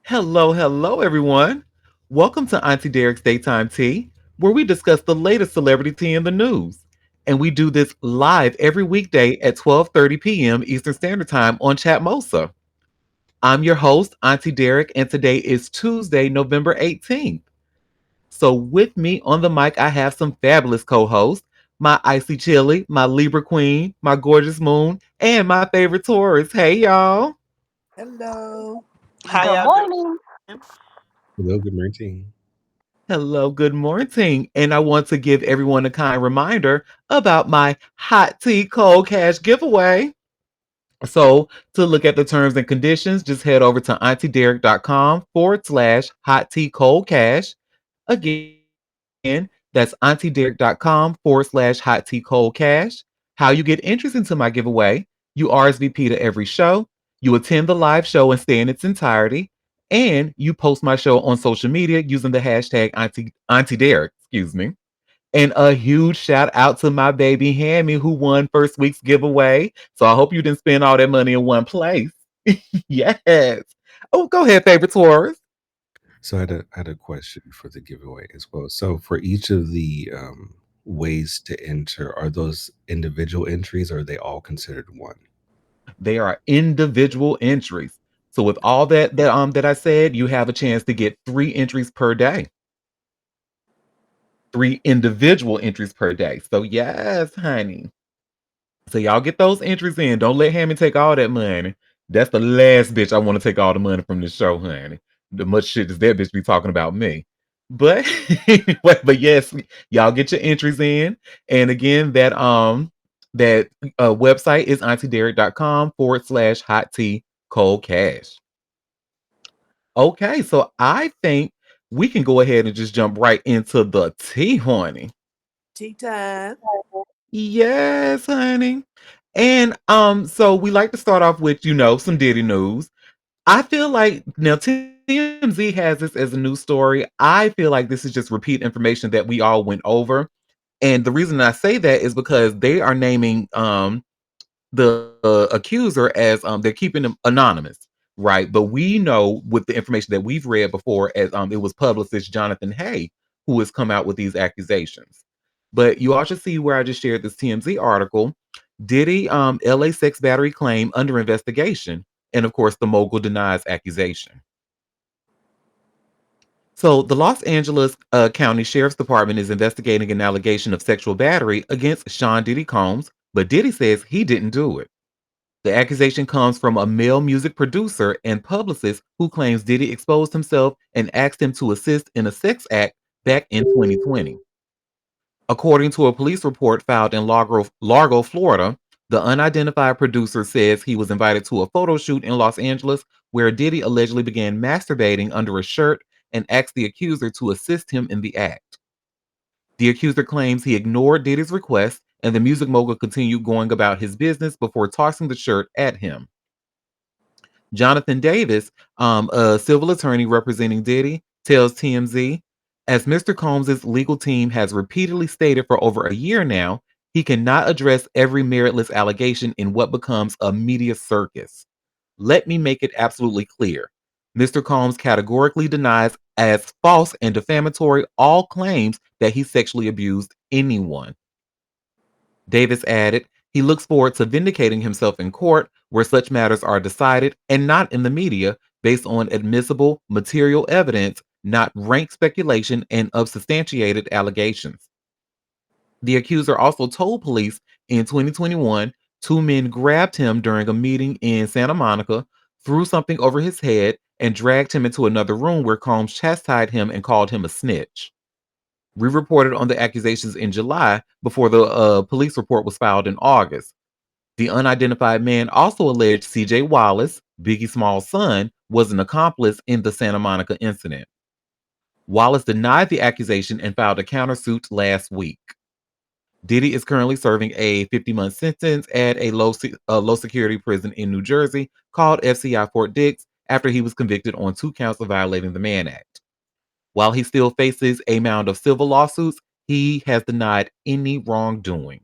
Hello, everyone. Welcome to Auntie Derek's Daytime Tea, where we discuss the latest celebrity tea in the news. And we do this live every weekday at 12:30 p.m. Eastern Standard Time on Chatmosa. I'm your host, Auntie Derek, and today is Tuesday, November 18th. So with me on the mic, I have some fabulous co-hosts, my Icy Chili, my Libra Queen, my Gorgeous Moon, and my favorite Taurus. Hey, y'all. Hello. How Good y'all morning. doing? Hello, good morning. Hello, good morning. And I want to give everyone a kind reminder about my hot tea cold cash giveaway. So, to look at the terms and conditions, just head over to auntiederek.com/hot tea cold cash. Again, that's auntiederek.com/hot tea cold cash. How you get entries into my giveaway: you RSVP to every show, you attend the live show and stay in its entirety, and you post my show on social media using the hashtag Auntie Derek, excuse me. And a huge shout out to my baby Hammy who won first week's giveaway. So I hope you didn't spend all that money in one place. Yes. Oh, go ahead, favorite Taurus. So I had a question for the giveaway as well. So for each of the ways to enter, are those individual entries or are they all considered one? They are individual entries. So with all that I said, you have a chance to get 3 entries per day. 3 individual entries per day. So yes, honey. So y'all get those entries in. Don't let Hammy take all that money. That's the last bitch I want to take all the money from this show, honey. The much shit does that bitch be talking about me. But but yes, y'all get your entries in. And again, that website is auntiederek.com/hot tea cold cash. Okay, so I think we can go ahead and just jump right into the tea, honey. Tea time. Yes, honey. And so we like to start off with, some Diddy news. I feel like now TMZ has this as a news story. I feel like this is just repeat information that we all went over. And the reason I say that is because they are naming the accuser as they're keeping him anonymous, right? But we know with the information that we've read before as it was publicist Jonathan Hay who has come out with these accusations. But you also see where I just shared this TMZ article. Diddy LA sex battery claim under investigation. And of course, the mogul denies accusation. So, the Los Angeles County Sheriff's Department is investigating an allegation of sexual battery against Sean Diddy Combs, but Diddy says he didn't do it. The accusation comes from a male music producer and publicist who claims Diddy exposed himself and asked him to assist in a sex act back in 2020. According to a police report filed in Largo, Florida, the unidentified producer says he was invited to a photo shoot in Los Angeles where Diddy allegedly began masturbating under a shirt and asked the accuser to assist him in the act. The accuser claims he ignored Diddy's request and the music mogul continued going about his business before tossing the shirt at him. Jonathan Davis, a civil attorney representing Diddy, tells TMZ, as Mr. Combs' legal team has repeatedly stated for over a year now, he cannot address every meritless allegation in what becomes a media circus. Let me make it absolutely clear. Mr. Combs categorically denies as false and defamatory all claims that he sexually abused anyone. Davis added, he looks forward to vindicating himself in court where such matters are decided and not in the media based on admissible material evidence, not rank speculation and unsubstantiated allegations. The accuser also told police in 2021 two men grabbed him during a meeting in Santa Monica, threw something over his head, and dragged him into another room where Combs chastised him and called him a snitch. We reported on the accusations in July before the police report was filed in August. The unidentified man also alleged CJ Wallace, Biggie Small's son, was an accomplice in the Santa Monica incident. Wallace denied the accusation and filed a countersuit last week. Diddy is currently serving a 50-month sentence at a low security prison in New Jersey called FCI Fort Dix after he was convicted on 2 counts of violating the Mann Act. While he still faces a mound of civil lawsuits, he has denied any wrongdoing.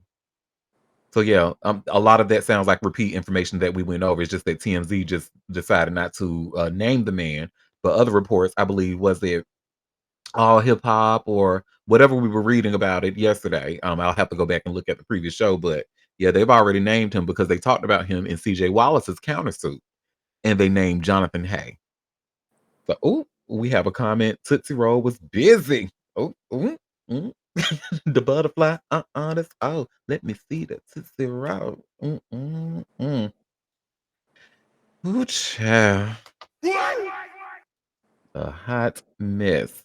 So yeah, a lot of that sounds like repeat information that we went over. It's just that TMZ just decided not to name the man But other reports, I believe, was it all hip hop or whatever we were reading about it yesterday. I'll have to go back and look at the previous show, but yeah, they've already named him because they talked about him in CJ Wallace's countersuit, and they named Jonathan Hay. So, oh, we have a comment. Tootsie Roll was busy. Oh, ooh, mm. The butterfly. That's oh. Let me see the Tootsie Roll. Ooh, child. A hot mess.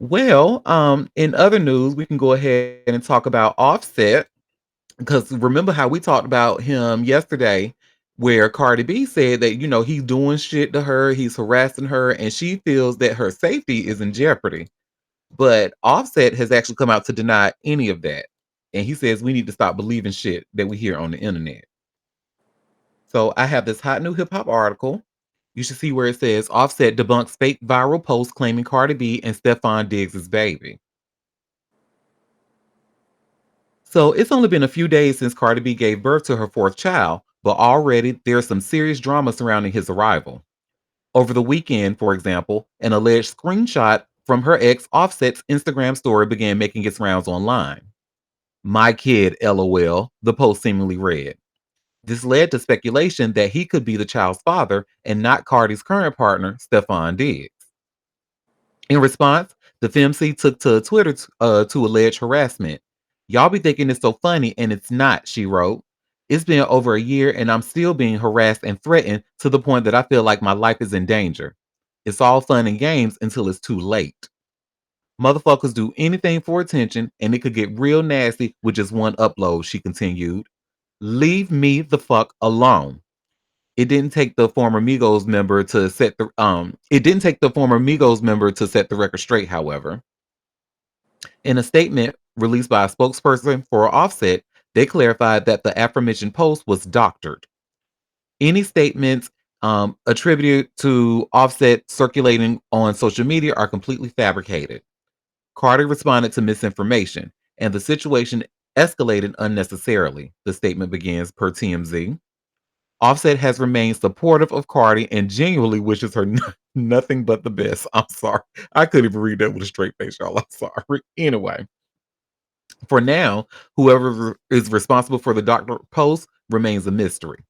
Well, in other news, we can go ahead and talk about Offset because remember how we talked about him yesterday, where Cardi B said that he's doing shit to her, he's harassing her, and she feels that her safety is in jeopardy. But Offset has actually come out to deny any of that, and he says we need to stop believing shit that we hear on the internet. So I have this hot new hip hop article. You should see where it says Offset debunks fake viral post claiming Cardi B and Stefan Diggs' baby. So it's only been a few days since Cardi B gave birth to her fourth child, but already there's some serious drama surrounding his arrival. Over the weekend, for example, an alleged screenshot from her ex Offset's Instagram story began making its rounds online. My kid, LOL, the post seemingly read. This led to speculation that he could be the child's father and not Cardi's current partner, Stefan Diggs. In response, the FMC took to Twitter to allege harassment. Y'all be thinking it's so funny, and it's not, she wrote. It's been over a year, and I'm still being harassed and threatened to the point that I feel like my life is in danger. It's all fun and games until it's too late. Motherfuckers do anything for attention, and it could get real nasty with just one upload, she continued. Leave me the fuck alone. It didn't take the former Migos member to set the it didn't take the former Migos member to set the record straight, however. In a statement released by a spokesperson for Offset, they clarified that the aforementioned post was doctored. Any statements attributed to Offset circulating on social media are completely fabricated. Carter responded to misinformation, and the situation escalated unnecessarily, the statement begins per TMZ. Offset has remained supportive of Cardi and genuinely wishes her nothing but the best. I'm sorry. I couldn't even read that with a straight face, y'all. I'm sorry. Anyway, for now, whoever is responsible for the doctor post remains a mystery.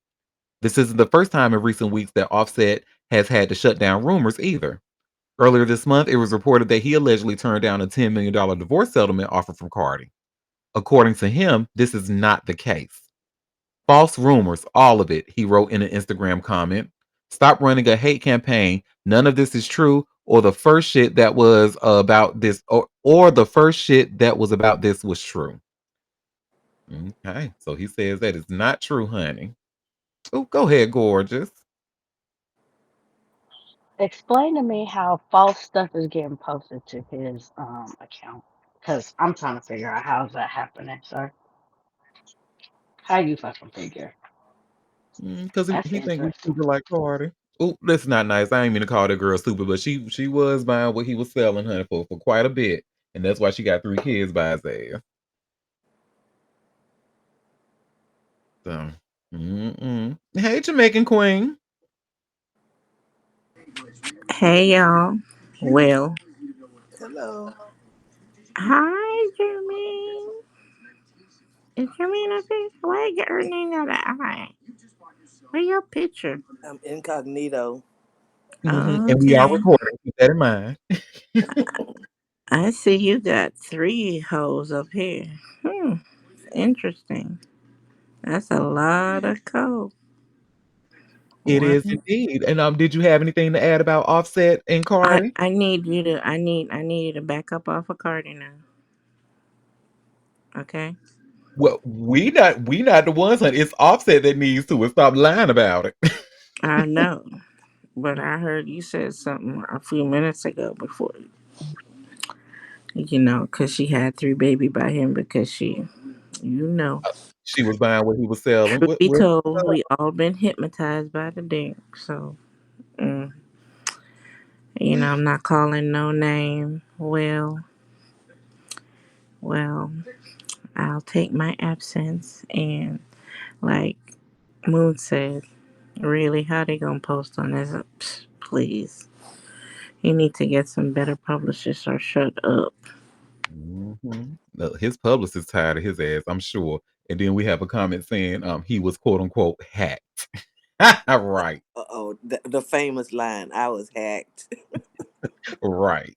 This isn't the first time in recent weeks that Offset has had to shut down rumors either. Earlier this month, it was reported that he allegedly turned down a $10 million divorce settlement offer from Cardi. According to him, this is not the case. False rumors, all of it, he wrote in an Instagram comment. Stop running a hate campaign. None of this is true, or the first shit that was about this, or the first shit that was about this was true. Okay, so he says that is not true, honey. Oh, go ahead, gorgeous. Explain to me how false stuff is getting posted to his account. Because I'm trying to figure out how's that happening, sir. How you fucking figure? Because That's he think we interesting. stupid like Cardi. Oh, that's not nice. I ain't mean to call that girl stupid, but she was buying what he was selling, honey, for quite a bit, and that's why she got 3 kids by his ass. So, hey, Jamaican Queen. Hey y'all. Well, Hello. hi Jermaine. Is Jermaine up here? Why you got her name out of eye? Where your picture? I'm incognito. And we are Okay. recording. Keep that in mind. I see you got 3 hoes up here. Hmm. Interesting. That's a lot of coke. It Well, is indeed. And did you have anything to add about Offset and Cardi? I need you to I need you to back up off of Cardi now. Okay? Well, we not the ones, honey. It's Offset that needs to, and stop lying about it. I know. But I heard you said something a few minutes ago before because she had 3 baby by him because you know. She was buying what he was selling. Truth What, be what? told, we all been hypnotized by the dick. So, mm, I'm not calling no name. Well, I'll take my absence and, like Moon said, Really? How they gonna post on this? Psh, please. You need to get some better publicists or shut up. His publicist tired of his ass, I'm sure. And then we have a comment saying he was quote unquote hacked. Right, Uh-oh, the famous line, I was hacked. right.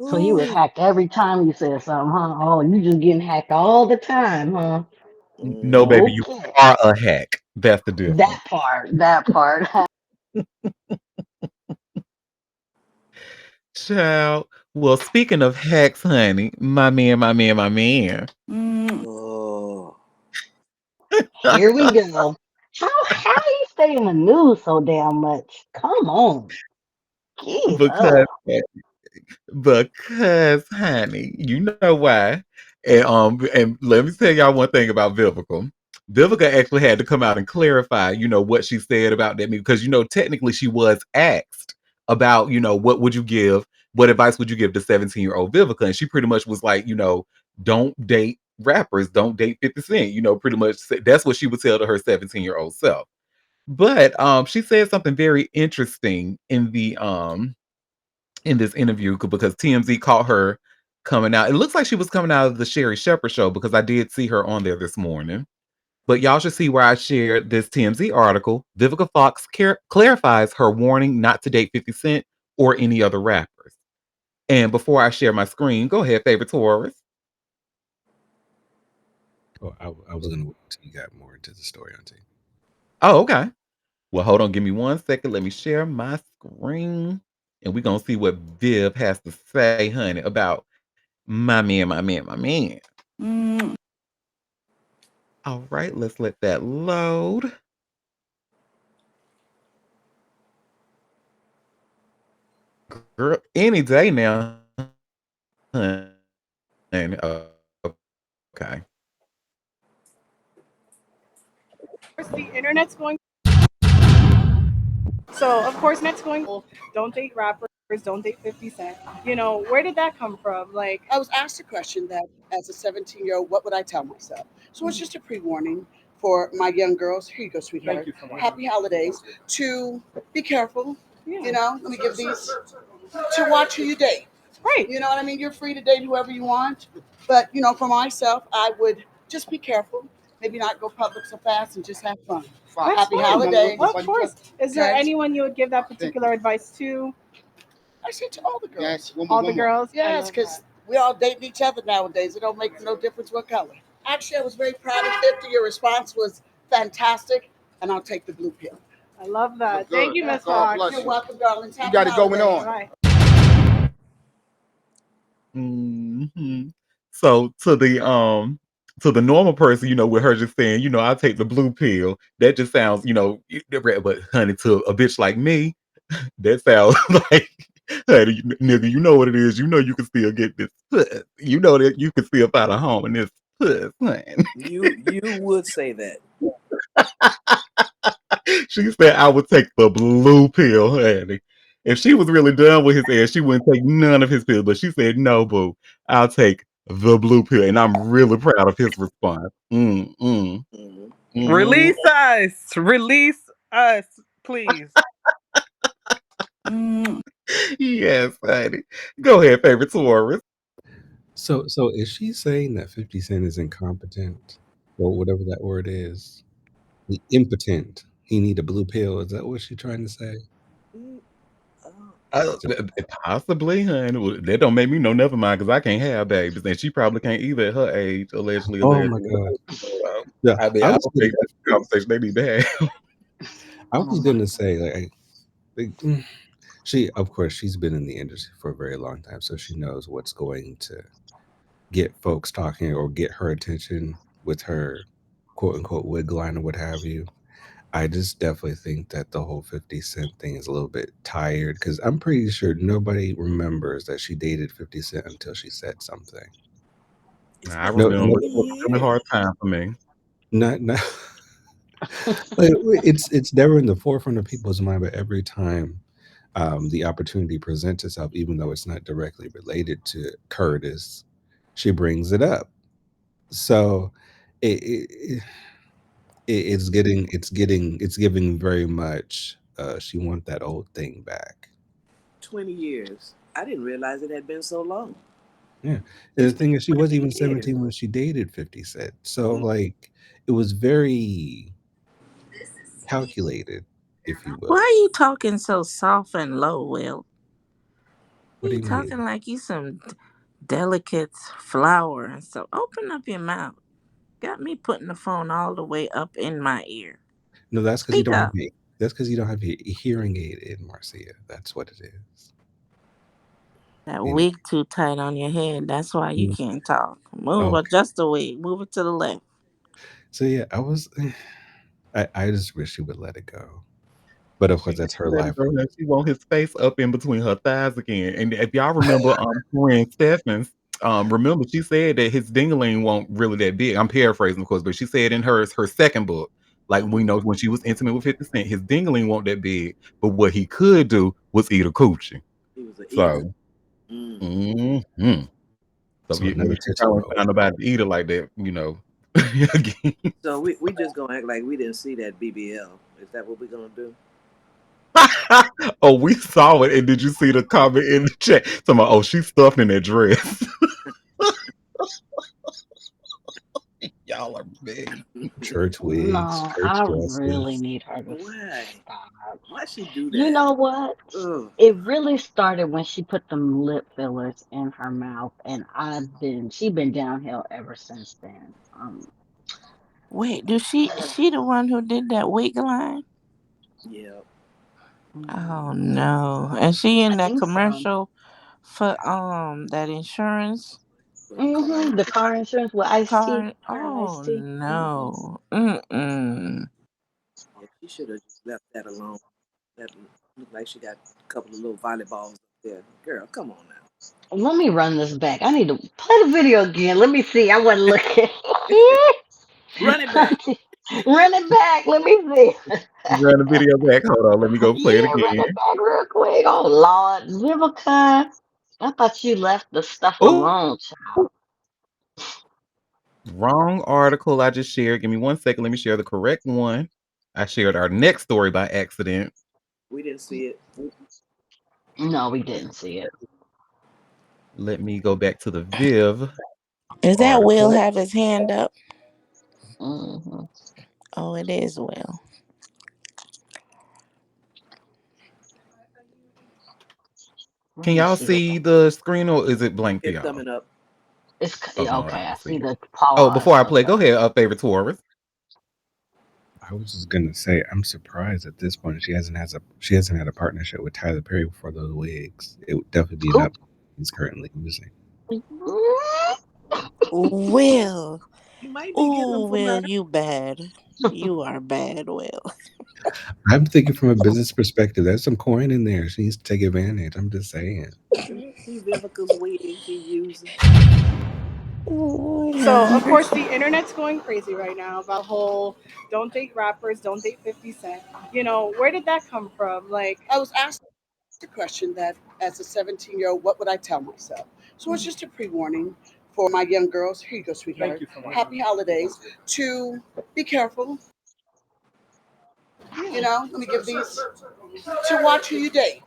So you was Ooh. hacked every time you said something, huh? Oh, you just getting hacked all the time, huh? No, baby, you Mm-hmm. Okay. are a hack. That's the difference. That part. Child. Well, speaking of hacks, honey, my man. Oh. Here we go. How you stay in the news so damn much? Come on. Keep Because up. Because, honey, you know why. And let me tell y'all one thing about Vivica. Vivica actually had to come out and clarify, what she said about that movie. Because, technically she was asked about, what advice would you give to 17-year-old Vivica? And she pretty much was like, don't date rappers, don't date 50 Cent. Pretty much that's what she would tell to her 17-year-old self. But she said something very interesting in this interview because TMZ caught her coming out. It looks like she was coming out of the Sherry Shepherd show because I did see her on there this morning. But y'all should see where I shared this TMZ article. Vivica Fox clarifies her warning not to date 50 Cent or any other rappers. And before I share my screen, go ahead, favorite Taurus. Oh, I was gonna wait until you got more into the story, Auntie. Oh, okay. Well, hold on. Give me 1 second. Let me share my screen. And we're going to see what Viv has to say, honey, about my man. All right, let's let that load. Girl, any day now. Honey. Okay. I was asked a question that as a 17-year-old, what would I tell myself? So it's just a pre-warning for my young girls. Here you go, sweetheart. Happy holidays. To be careful. Let me give these to watch who you date. You know what I mean? You're free to date whoever you want. But, for myself, I would just be careful. Maybe not go public so fast and just have fun. Happy holidays. Okay? I said to all the girls. Yes, because we all dating each other nowadays. It don't make no difference what color. Actually, I was very proud of 50. Your response was fantastic, and I'll take the blue pill. You're welcome, darling. You got it going on. hmm So to the normal person, with her just saying, I'll take the blue pill, that just sounds, but honey, to a bitch like me, that sounds like, honey, nigga, you know what it is. You know you can still get this puss. You know that you can still find a home in this puss, honey. You would say that. She said I would take the blue pill, honey. If she was really done with his ass, she wouldn't take none of his pills. But she said, no, boo, I'll take the blue pill. And I'm really proud of his response. Mm-hmm. Mm. Release us. Release us, please. Yes, honey. Go ahead, favorite Taurus. So is she saying that 50 Cent is incompetent or whatever that word is? The impotent. He need a blue pill. Is that what she's trying to say? Oh. So- Possibly, honey. Well, that don't make me know never mind because I can't have babies. And she probably can't either at her age, allegedly, oh my allegedly. God. So, Yeah, I mean, I I was don't think gonna, that's the conversation they need to have. I Oh was my gonna god. say she, of course, she's been in the industry for a very long time, so she knows what's going to get folks talking or get her attention with her quote unquote wig line or what have you. I just definitely think that the whole 50 Cent thing is a little bit tired because I'm pretty sure nobody remembers that she dated 50 Cent until she said something. It's I been No, 20 remember no, it was a really years. hard time for me. not like it's never in the forefront of people's mind, but every time the opportunity presents itself, even though it's not directly related to Curtis, she brings it up. So it it's giving very much. She want that old thing back. 20 years. I didn't realize it had been so long. Yeah. And the It's been thing is, she wasn't 20 even years. 17 when she dated 50 Cent. So Mm. like, it was very calculated, if you Why will. are you talking so soft and low, Will? What do You you talking mean? like you some delicate flower and stuff. Open up your mouth. Got me putting the phone all the way up in my ear. No, that's because you Speak don't have up. that's because you don't have a hearing aid in, Marcia. That's what it is. That You know. wig too tight on your head. That's why you Mm. can't talk. Move, Okay. adjust the wig. Move it to the left. So yeah, I just wish she would let it go. But of She course, need that's to her let it life. go. Now she want his face up in between her thighs again. And if y'all remember, Corinne Steffens, remember she said that his dingling won't really that big. I'm paraphrasing, of course, but she said in her second book, like we know when she was intimate with 50 Cent, his dingling won't that big. But what he could do was eat a coochie. He was an eater. So, Mm. mhm. So So you know, another she Tootsie probably Roll. found nobody to eat it like that, again. So we just gonna act like we didn't see that BBL. Is that what we're gonna do? Oh, we saw it. And did you see the comment in the chat? Somebody, oh, she's stuffed in that dress. Y'all are big. Church wigs, No, church I really dresses. need her to Why? stop. Why she do You that? know what? Ugh. It really started when she put them lip fillers in her mouth, and she been downhill ever since then. Wait, do she the one who did that wig line? Yeah. Oh mm, no. And she I in that think so. commercial for that insurance For car The insurance. car insurance with Ice T, card? her Ice Oh T. no. Mm-mm. Yeah, she should have just left that alone. That looked like she got a couple of little volleyballs up there. Girl, come on Let me run this back. I need to play the video again. Let me see. I wasn't looking. Run it back. Run it back. Let me see. Run the video back. Hold on. Let me go play it Yeah, run again. it back real quick. Oh Lord, Vivica. I thought you left the stuff Oh, alone. wrong article I just shared. Give me 1 second. Let me share the correct one. I shared our next story by accident. We didn't see it. No, we didn't see it. Let me go back to the Viv Is that Will article. have his hand up? Hmm. Oh, it is Will. Let Can me y'all see what see the screen or is it blank for It's y'all? coming up. Oh, yeah, no, I okay. I can see see it. the Oh, before pause. I play, Okay. go ahead, favorite Taurus. I was just gonna say, I'm surprised at this point she hasn't had a partnership with Tyler Perry before those wigs. It would definitely be an Who? up he's currently using. Will. You might be getting them Oh, from Will, her. you bad. You are bad, Will. I'm thinking from a business perspective. There's some coin in there. She needs to take advantage. I'm just saying. See Vivica's wig she using. Lord have So, of course, mercy. the internet's going crazy right now about the whole don't date rappers, don't date 50 Cent. Where did that come from? Like, I was asked a question that, as a 17-year-old, what would I tell myself? So it's mhm. just a pre-warning for my young girls. Here you go, Thank sweetheart. you for that. Happy holidays. To be careful. Let me give these to watch who you date.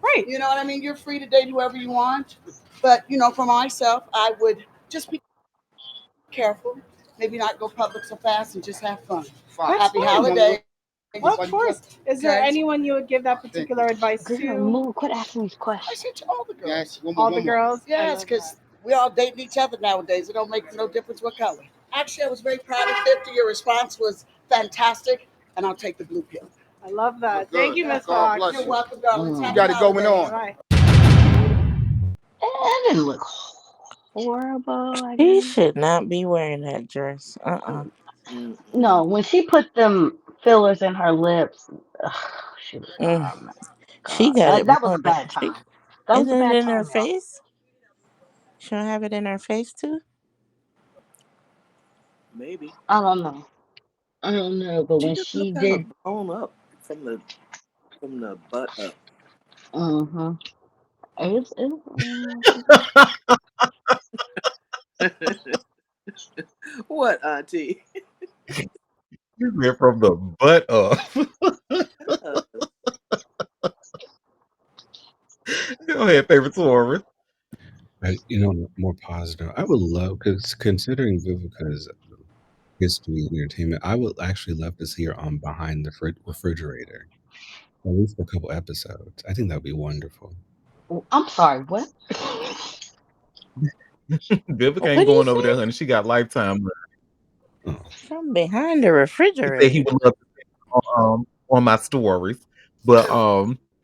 Right. You know what I mean? You're free to date whoever you want. But, for myself, I would just be careful. Maybe not go public so fast and just have fun. That's Happy fine. holidays. Of course. Is there Okay? anyone you would give that particular advice Girl, to? move. Quit asking these I questions. said to all the girls. Yes, All the girls? I Yes, love because that. we all dating each other nowadays. It don't make no difference what color. Actually, I was very proud of 50. Your response was fantastic, and I'll take the blue pill. I love that. Thank you, Miss Fox. You're welcome, darling. Mm. Happy holidays. Bye. That didn't look horrible, I She guess. should not be wearing that dress. Mm-mm. No, when she put them fillers in her lips, ugh, she was, Mm. oh my She God. got That it that was more a than bad she. time. That was a Isn't it bad in her time, y'all. face? She don't have it in her face too. Maybe. I don't know. I don't know, but She when just she looked kind did, of blown up from the butt up. mm-hmm. It's What, Auntie? She said from the butt up. Uh, Go ahead, favorite Taurus. More positive. I would love, because considering Vivica's history and entertainment, I would actually love to see her on Behind the Refrigerator, at least for a couple episodes. I think that would be wonderful. I'm sorry, what? Vivica ain't What do you going over there, say? honey. She got lifetime. Oh, From behind the He said he refrigerator. would love to see on my stories, but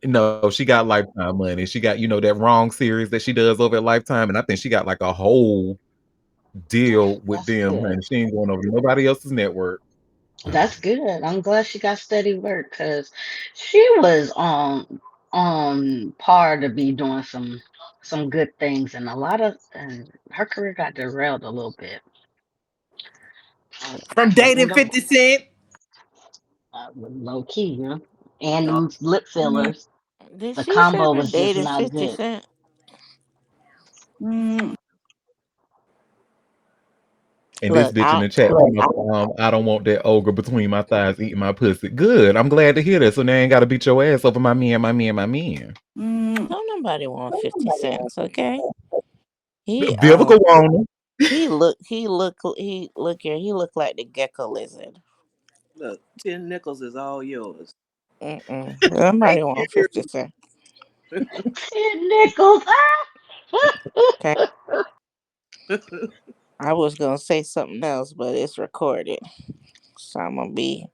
no, she got Lifetime money. She got that wrong series that she does over at Lifetime, and I think she got like a whole deal with That's them, good. honey. She ain't going over to nobody else's network. oh, That's good. I'm glad she got steady work because she was on par to be doing some good things, and a lot of and her career got derailed a little bit. from But dating 50 Cent. low key, you know, and Oh, them lip Mm, fillers, did the she combo ever was just dated not 50 good. Cent? mm, And this Look, bitch in the chat, I don't want that ogre between my thighs eating my pussy. Good. I'm glad to hear that. So now I ain't got to beat your ass over my man, my man, my man. mm. don't nobody want 50 cents, okay? He Vivica Warner. look here, he look like the gecko lizard. Look, 10 nickels is all yours. Nobody Thank want you. 50 cents. Nichols. Okay. Ah! I was gonna say something else, but it's recorded. So I'm gonna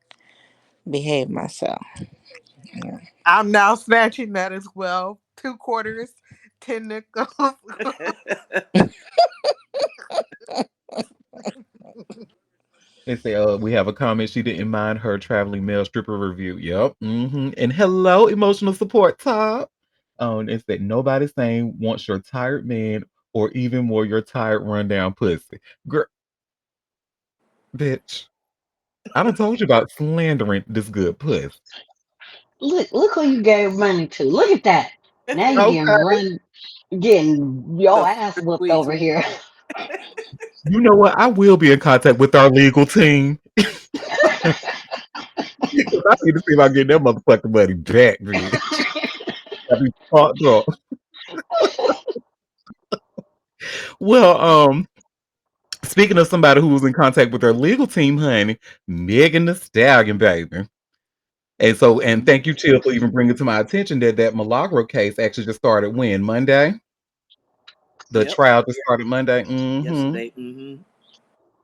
behave myself. Yeah. I'm now snatching that as well. 2 quarters, 10 nickels. They say, we have a comment. She didn't mind her traveling male stripper review. Yep. And hello, emotional support top. And it said, nobody saying wants your tired man or even more your tired rundown pussy. Girl, bitch, I done told you about slandering this good puss. Look who you gave money to. Look at that. Now you Okay. getting your The ass first whooped week. over here. You know what? I will be in contact with our legal team. Because I need to see if I get that motherfucking money back, bitch. I be fucked up. Well, speaking of somebody who was in contact with their legal team, honey, Megan the Stallion, baby. And thank you, Chill, for even bringing to my attention that Milagro case actually just started when? Monday? The Yep, trial just started Monday? yesterday. Mm-hmm.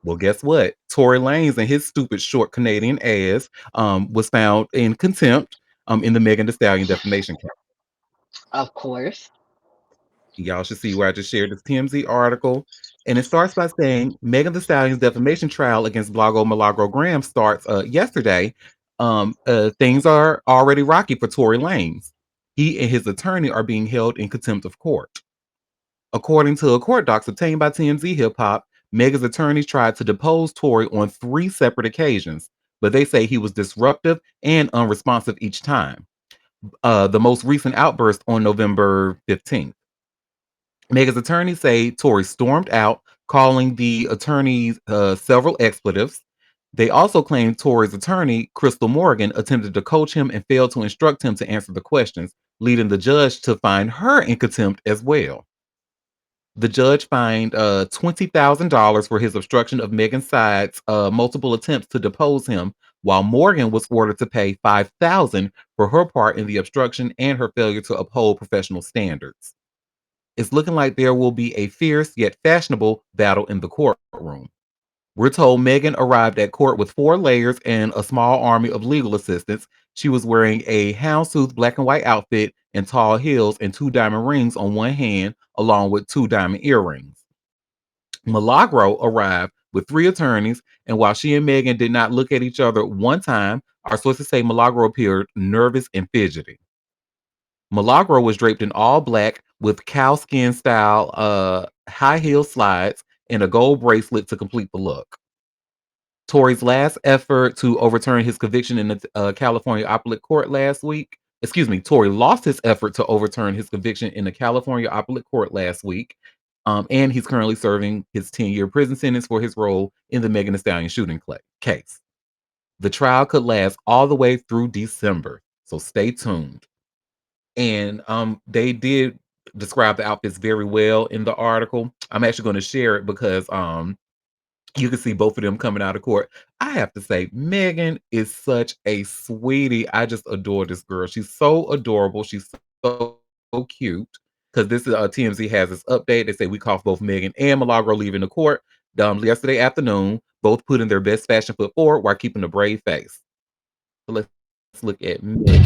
Well, guess what? Tory Lanez and his stupid short Canadian ass was found in contempt in the Megan Thee Stallion defamation case. Of course. Y'all should see where I just shared this TMZ article. And it starts by saying Megan Thee Stallion's defamation trial against Blago Milagro Graham starts yesterday. Things are already rocky for Tory Lanez. He and his attorney are being held in contempt of court. According to a court docs obtained by TMZ Hip Hop, Megan's attorneys tried to depose Tory on 3 separate occasions, but they say he was disruptive and unresponsive each time. The most recent outburst on November 15th. Megan's attorneys say Tory stormed out, calling the attorneys several expletives. They also claim Tory's attorney, Crystal Morgan, attempted to coach him and failed to instruct him to answer the questions, leading the judge to find her in contempt as well. The judge fined $20,000 for his obstruction of Megan's side's multiple attempts to depose him, while Morgan was ordered to pay $5,000 for her part in the obstruction and her failure to uphold professional standards. It's looking like there will be a fierce yet fashionable battle in the courtroom. We're told Megan arrived at court with 4 layers and a small army of legal assistants. She was wearing a houndstooth black and white outfit and tall heels and 2 diamond rings on one hand, along with 2 diamond earrings. Milagro arrived with 3 attorneys, and while she and Megan did not look at each other one time, our sources say Milagro appeared nervous and fidgety. Milagro was draped in all black with cowskin style high heel slides and a gold bracelet to complete the look. Tory's last effort to overturn his conviction in the California appellate court last week. Excuse me, Tory lost his effort to overturn his conviction in the California appellate court last week. And he's currently serving his 10-year prison sentence for his role in the Megan Thee Stallion shooting case. The trial could last all the way through December, so stay tuned. And they did describe the outfits very well in the article. I'm actually going to share it because you can see both of them coming out of court. I have to say, Megan is such a sweetie. I just adore this girl. She's so adorable. She's so cute. Because this is TMZ has this update. They say we caught both Megan and Milagro leaving the court yesterday afternoon, both putting their best fashion foot forward while keeping a brave face. So let's look at Megan.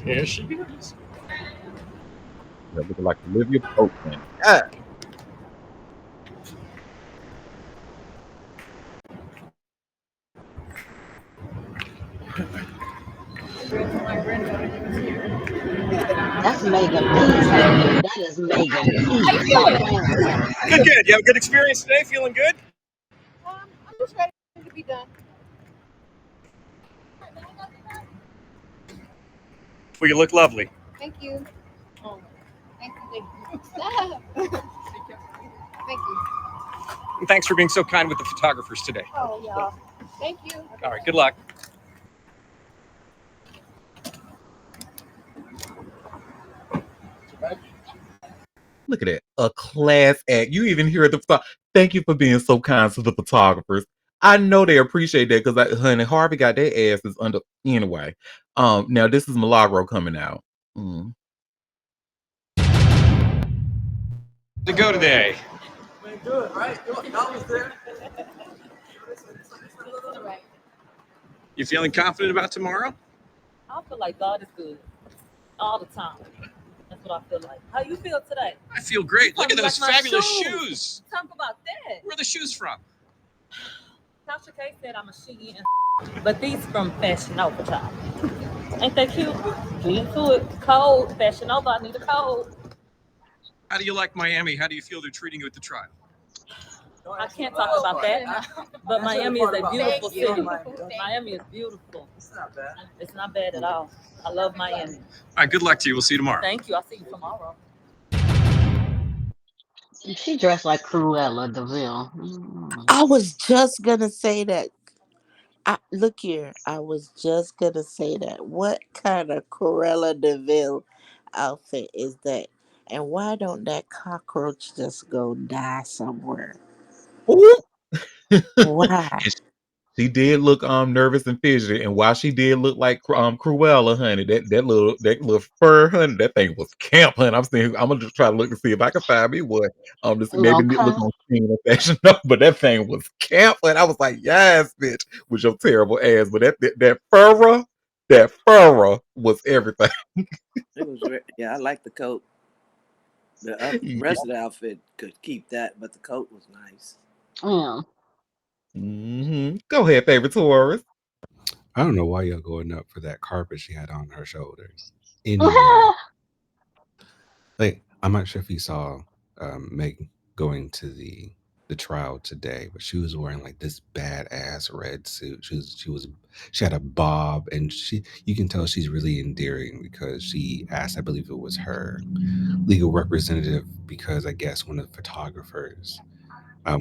Here she is. That looking like Olivia Pope. Yeah. That's Megan P, honey. That is Megan P. Stop playing with her. Good, good. You have a good experience today? Feeling good? I'm just ready to be done. Well, you look lovely. Thank you. Oh, thank you. Thank you. Thank you. And thanks for being so kind with the photographers today. Oh, yeah. Thank you. All right, good luck. Look at that. A class act. You even hear the thank you for being so kind to the photographers. I know they appreciate that because honey, Harvey got their asses under anyway. Now this is Milagro coming out. Mm. To go today. Good, right? Y'all was there. You feeling confident about tomorrow? I feel like God is good all the time. That's what I feel like. How you feel today? I feel great. Look at Talking those like my fabulous shoes. shoes. Talk about that. Where are the shoes from? Tasha K said I'm a she and but these from Fashion Nova, child. Ain't that cute? Get into it. Cold. Fashion Nova, I need a code. How do you like Miami? How do you feel they're treating you at the trial? I can't talk about that, but Miami is a beautiful city. Miami is beautiful. It's not bad. It's not bad at all. I love Miami. All right, good luck to you. We'll see you tomorrow. Thank you. I'll see you tomorrow. She dressed like Cruella DeVille. Mm. I was just gonna say that. Look here, I was just gonna say that. What kind of Cruella Deville outfit is that? And why don't that cockroach just go die somewhere? Ooh. Why? She did look nervous and fidgety, and while she did look like Cruella, honey, that little fur, honey, that thing was camp, honey. I'm gonna just try to look and see if I can find me one. This maybe Okay. look on screen or fashion, but that thing was camp, and I was like, yes, bitch, with your terrible ass. But that furra was everything. It was, yeah, I like the coat. The Yeah. rest of the outfit could keep that, but the coat was nice. Yeah. Go ahead, favorite Taurus. I don't know why y'all going up for that carpet she had on her shoulders. Anyway, like I'm not sure if you saw Meg going to the trial today, but she was wearing like this badass red suit. She had a bob, and you can tell she's really endearing because she asked, I believe it was her legal representative, because I guess one of the photographers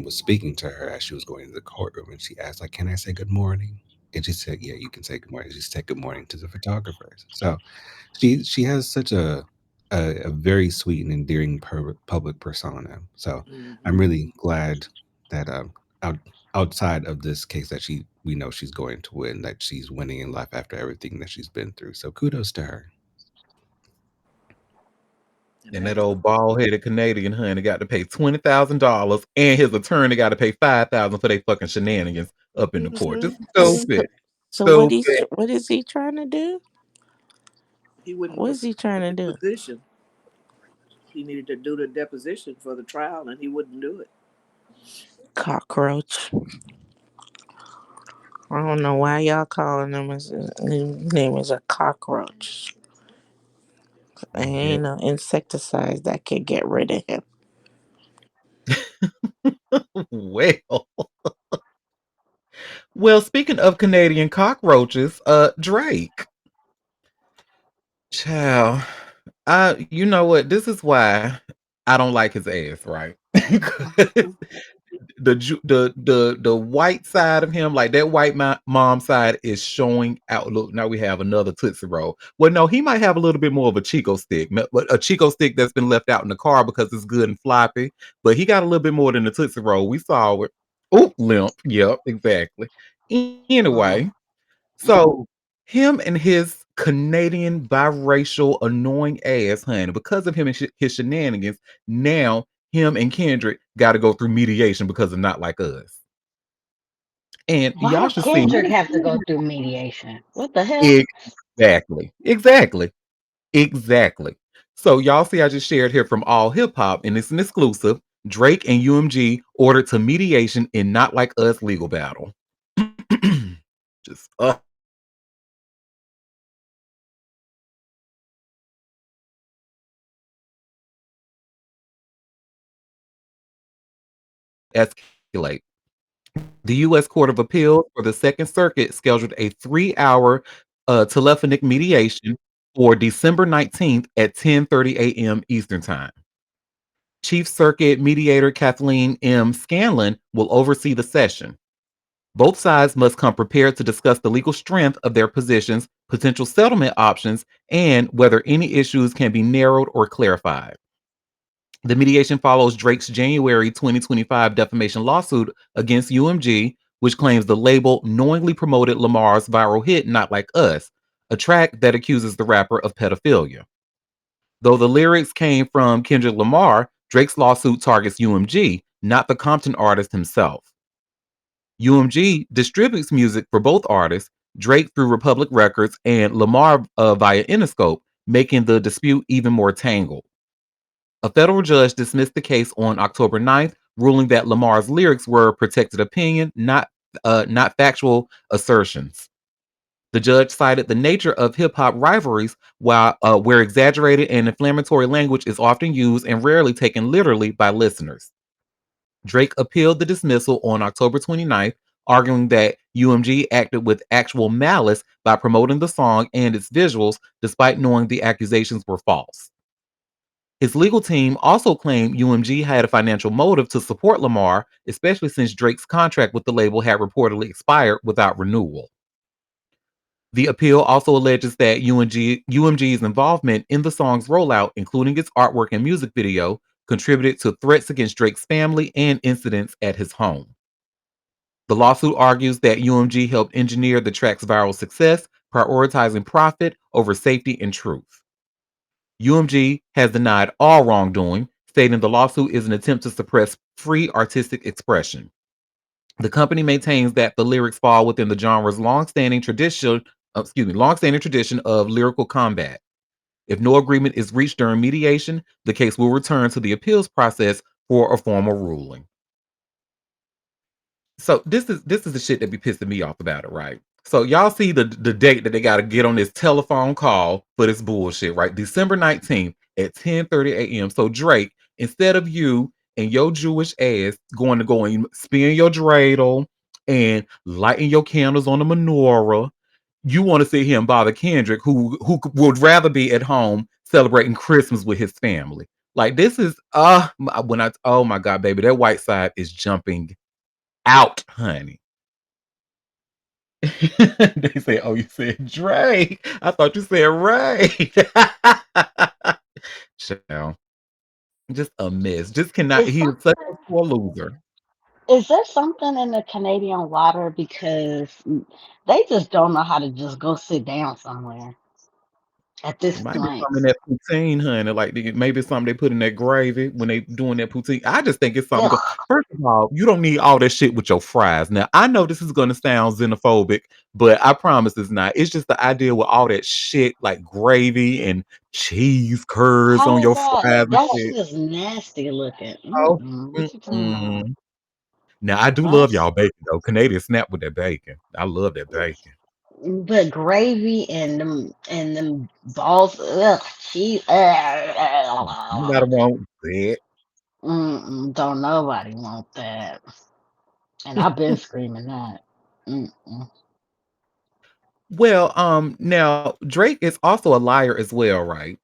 was speaking to her as she was going to the courtroom, and she asked, like, "Can I say good morning?" And she said, "Yeah, you can say good morning." She said good morning to the photographers. So she has such a very sweet and endearing public persona. So I'm really glad that outside of this case that we know she's going to win, that she's winning in life after everything that she's been through. So kudos to her. And that old bald headed Canadian honey got to pay $20,000, and his attorney got to pay $5,000 for their fucking shenanigans up in the court. Just stupid. So Stupid. what is he trying to do? He wouldn't What is he trying to do? deposition. He needed to do the deposition for the trial, and he wouldn't do it. Cockroach. I don't know why y'all calling him. His name is a cockroach. Ain't no insecticides that can get rid of him. Well, well, speaking of Canadian cockroaches, Drake. Child, you know what? This is why I don't like his ass, right? Mhm. The white side of him, like that white mom side, is showing out. Look, now we have another Tootsie Roll. Well, no, he might have a little bit more of a Chico stick, but a Chico stick that's been left out in the car because it's good and floppy. But he got a little bit more than the Tootsie Roll. We saw it. Oh, limp. Yep, exactly. Mm. Anyway, so him and his Canadian biracial annoying ass, honey, because of him and his shenanigans, now him and Kendrick got to go through mediation because of Not Like Us. And Why y'all did should see Kendrick have to go through mediation? What the hell? exactly, exactly, exactly. So y'all see, I just shared here from All Hip Hop, and it's an exclusive. Drake and UMG ordered to mediation in Not Like Us legal battle. Just escalate. The U.S. Court of Appeals for the Second Circuit scheduled a 3-hour telephonic mediation for December 19th at 10:30 a.m. Eastern Time. Chief Circuit Mediator Kathleen M. Scanlon will oversee the session. Both sides must come prepared to discuss the legal strength of their positions, potential settlement options, and whether any issues can be narrowed or clarified. The mediation follows Drake's January 2025 defamation lawsuit against UMG, which claims the label knowingly promoted Lamar's viral hit Not Like Us, a track that accuses the rapper of pedophilia. Though the lyrics came from Kendrick Lamar, Drake's lawsuit targets UMG, not the Compton artist himself. UMG distributes music for both artists, Drake through Republic Records and Lamar via Interscope, making the dispute even more tangled. A federal judge dismissed the case on October 9th, ruling that Lamar's lyrics were protected opinion, not factual assertions. The judge cited the nature of hip hop rivalries, where exaggerated and inflammatory language is often used and rarely taken literally by listeners. Drake appealed the dismissal on October 29th, arguing that UMG acted with actual malice by promoting the song and its visuals, despite knowing the accusations were false. His legal team also claimed UMG had a financial motive to support Lamar, especially since Drake's contract with the label had reportedly expired without renewal. The appeal also alleges that UMG's involvement in the song's rollout, including its artwork and music video, contributed to threats against Drake's family and incidents at his home. The lawsuit argues that UMG helped engineer the track's viral success, prioritizing profit over safety and truth. UMG has denied all wrongdoing, stating the lawsuit is an attempt to suppress free artistic expression. The company maintains that the lyrics fall within the genre's longstanding tradition of lyrical combat. If no agreement is reached during mediation, the case will return to the appeals process for a formal ruling. So this is the shit that be pissing me off about it, right? So y'all see the date that they got to get on this telephone call for this bullshit, right? December 19th at 10:30 a.m. So Drake, instead of you and your Jewish ass going to go and spin your dreidel and lighting your candles on the menorah, you want to sit here and bother Kendrick, who would rather be at home celebrating Christmas with his family. Like this is when I oh my god, baby, that white side is jumping out, honey. They say, "Oh, you said Drake. I thought you said Ray." Child, just a mess. Just cannot. Is He is such a poor loser. there something in the Canadian water because they just don't know how to just go sit down somewhere at this It might be point. something in that poutine, honey. Like maybe it's something they put in that gravy when they doing that poutine. I just think it's something. Ugh. First of all, you don't need all that shit with your fries. Now I know this is going to sound xenophobic, but I promise it's not. It's just the idea with all that shit like gravy and cheese curds on How is your that? fries and That shit. shit is nasty looking. Oh, What you talking about? now I do love That's y'all bacon though. Canadian snap with that bacon. I love that bacon. but gravy and them balls. Ugh, cheese. Nobody want that. Don't nobody want that. And I've been screaming that. Mm-mm. Well, now Drake is also a liar as well, right?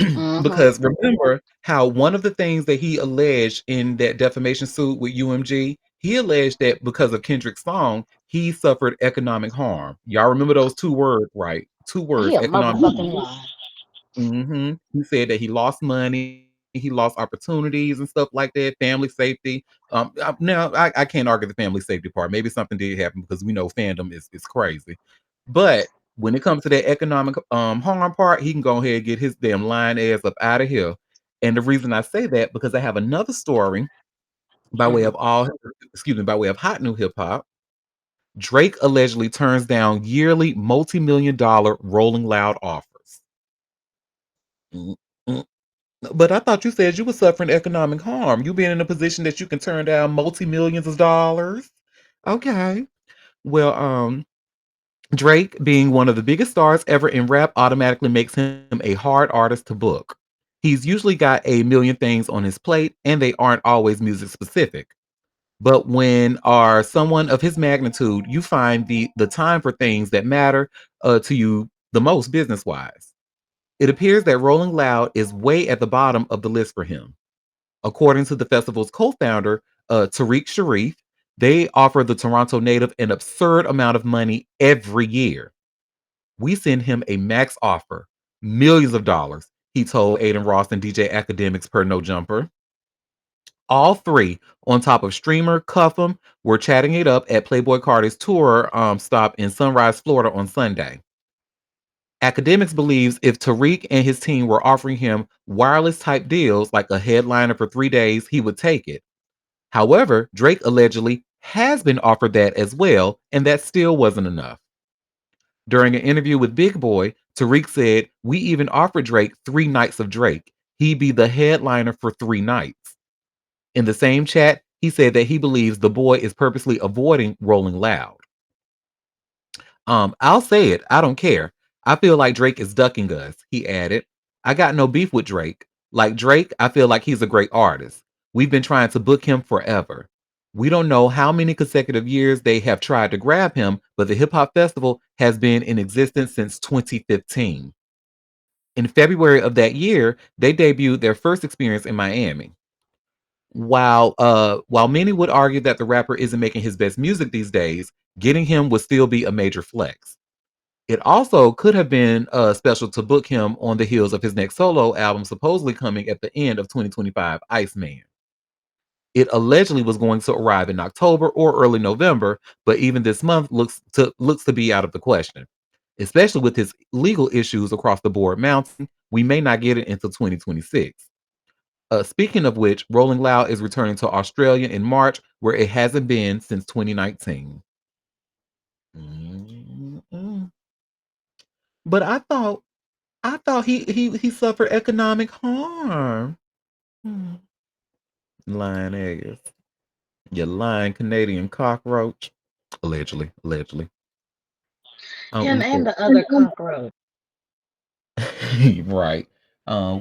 Mm-hmm. Because remember how one of the things that he alleged in that defamation suit with UMG, he alleged that because of Kendrick's song, he suffered economic harm. Y'all remember those two words, right? Two He words, a economic motherfucking harm. lie. He said that he lost money, he lost opportunities and stuff like that, family safety. Now I can't argue the family safety part. Maybe something did happen because we know fandom is crazy. But when it comes to that economic harm part, he can go ahead and get his damn lying ass up out of here. And the reason I say that because I have another story by way Mm. of by way of hot new hip hop. Drake allegedly turns down yearly multi-million dollar Rolling Loud offers. Mm, mm. But I thought you said you were suffering economic harm. You being in a position that you can turn down multi-millions of dollars. Okay. Well, Drake, being one of the biggest stars ever in rap, automatically makes him a hard artist to book. He's usually got a million things on his plate, and they aren't always music specific. But when are someone of his magnitude, you find the time for things that matter to you the most business wise. It appears that Rolling Loud is way at the bottom of the list for him. According to the festival's co-founder, Tariq Sharif, they offer the Toronto native an absurd amount of money every year. We send him a max offer, millions of dollars, he told Aiden Ross and DJ Academics per No Jumper. All three, on top of streamer Cuffham, were chatting it up at Playboy Cardi's tour stop in Sunrise, Florida on Sunday. Academics believes if Tariq and his team were offering him wireless type deals like a headliner for 3 days, he would take it. However, Drake allegedly has been offered that as well, and that still wasn't enough. During an interview with Big Boy, Tariq said, "We even offered Drake 3 nights of Drake. He'd be the headliner for 3 nights." In the same chat, he said that he believes the boy is purposely avoiding Rolling Loud. I'll say it, I don't care. I feel like Drake is ducking us, he added. I got no beef with Drake. Like Drake, I feel like he's a great artist. We've been trying to book him forever. We don't know how many consecutive years they have tried to grab him, but the Hip Hop Festival has been in existence since 2015. In February of that year, they debuted their first experience in Miami. While many would argue that the rapper isn't making his best music these days, getting him would still be a major flex. It also could have been special to book him on the heels of his next solo album, supposedly coming at the end of 2025, Iceman. It allegedly was going to arrive in October or early November, but even this month looks to be out of the question. Especially with his legal issues across the board mounting, we may not get it until 2026. Speaking of which, Rolling Loud is returning to Australia in March, where it hasn't been since 2019. Mm-mm. But I thought he suffered economic harm. Hmm. Lying ass. You lying Canadian cockroach. Allegedly, allegedly. Him We and said the other cockroach. right.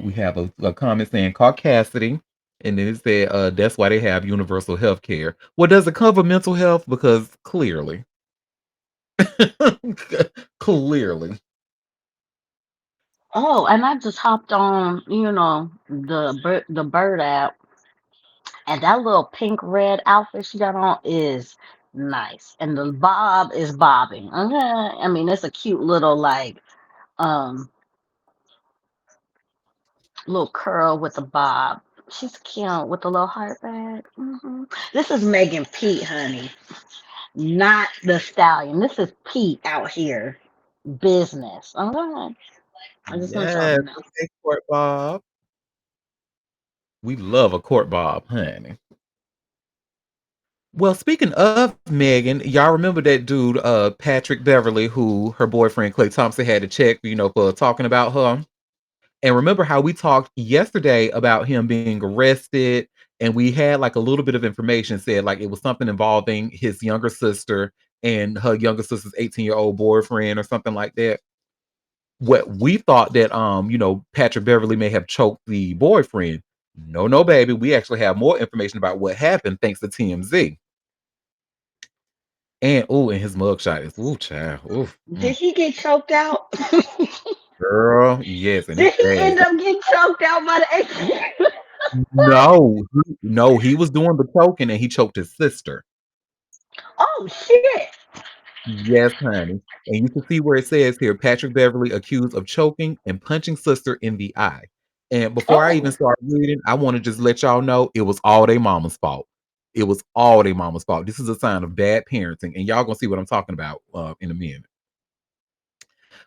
We have a comment saying caucasity, and then it said that's why they have universal health care. Well, does it cover mental health? Because clearly, clearly, Oh, and I just hopped on, the bird app, and that little pink red outfit she got on is nice, and the bob is bobbing. Okay, I mean it's a cute little um little curl with a bob. She's cute with a little heart bag. This is Megan Pete, honey, not the stallion. This is Pete out here, business. Okay, I just want y'all to yes. know. Okay, Court Bob. We love a Court Bob, honey. Well, speaking of Megan, y'all remember that dude, Patrick Beverly, who her boyfriend Clay Thompson had to check, for talking about her. And remember how we talked yesterday about him being arrested, and we had like a little bit of information said like it was something involving his younger sister and her younger sister's 18-year-old boyfriend or something like that. What we thought that Patrick Beverly may have choked the boyfriend. No, no, baby. We actually have more information about what happened thanks to TMZ. And his mugshot is child. Ooh. Did he get choked out? Girl, yes, and it's Did he bad. end up getting choked out by the ATM? No, he was doing the choking and he choked his sister. Oh shit! Yes, honey. And you can see where it says here, Patrick Beverly accused of choking and punching sister in the eye. And before I even Oh, start reading, I want to just let y'all know it was all their mama's fault. It was all their mama's fault. This is a sign of bad parenting, and y'all gonna see what I'm talking about in a minute.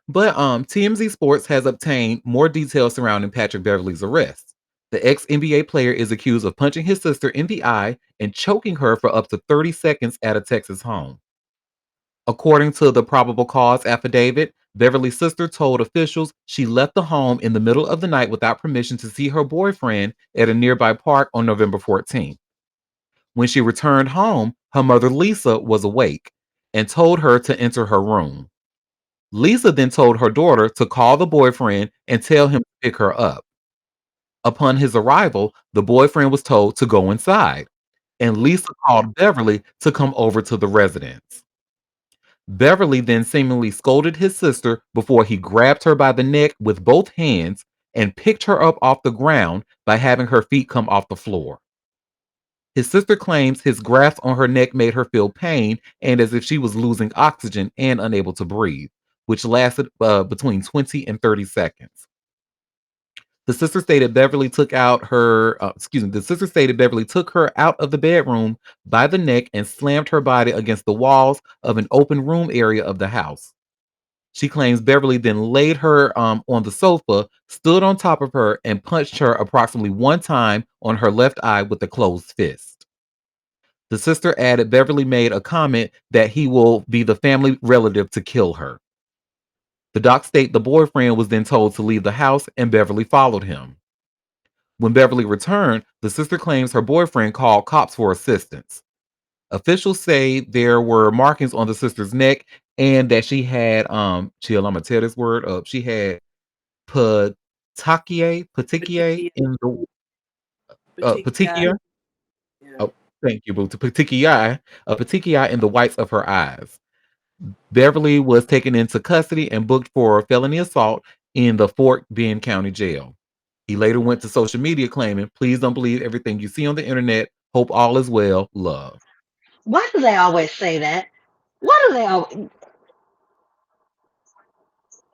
But TMZ Sports has obtained more details surrounding Patrick Beverly's arrest. The ex NBA player is accused of punching his sister in the eye and choking her for up to 30 seconds at a Texas home. According to the probable cause affidavit, Beverly's sister told officials she left the home in the middle of the night without permission to see her boyfriend at a nearby park on November 14th. When she returned home, her mother Lisa was awake and told her to enter her room. Lisa then told her daughter to call the boyfriend and tell him to pick her up. Upon his arrival, the boyfriend was told to go inside, and Lisa called Beverly to come over to the residence. Beverly then seemingly scolded his sister before he grabbed her by the neck with both hands and picked her up off the ground by having her feet come off the floor. His sister claims his grasp on her neck made her feel pain and as if she was losing oxygen and unable to breathe, which lasted between 20 and 30 seconds. The sister stated Beverly took out her, excuse me, the sister stated Beverly took her out of the bedroom by the neck and slammed her body against the walls of an open room area of the house. She claims Beverly then laid her on the sofa, stood on top of her, and punched her approximately one time on her left eye with a closed fist. The sister added Beverly made a comment that he will be the family relative to kill her. The doc state the boyfriend was then told to leave the house and Beverly followed him. When Beverly returned, the sister claims her boyfriend called cops for assistance. Officials say there were markings on the sister's neck and that she had chill, I'm gonna tear this word up. She had petechiae Petitiae. in the Petitiae. petechia. Yeah. Oh, thank you, boo. Petechiae, a petechiae in the whites of her eyes. Beverly was taken into custody and booked for felony assault in the Fort Bend County Jail. He later went to social media claiming, "Please don't believe everything you see on the internet. Hope all is well. Love." why do they always say that? Why do they always?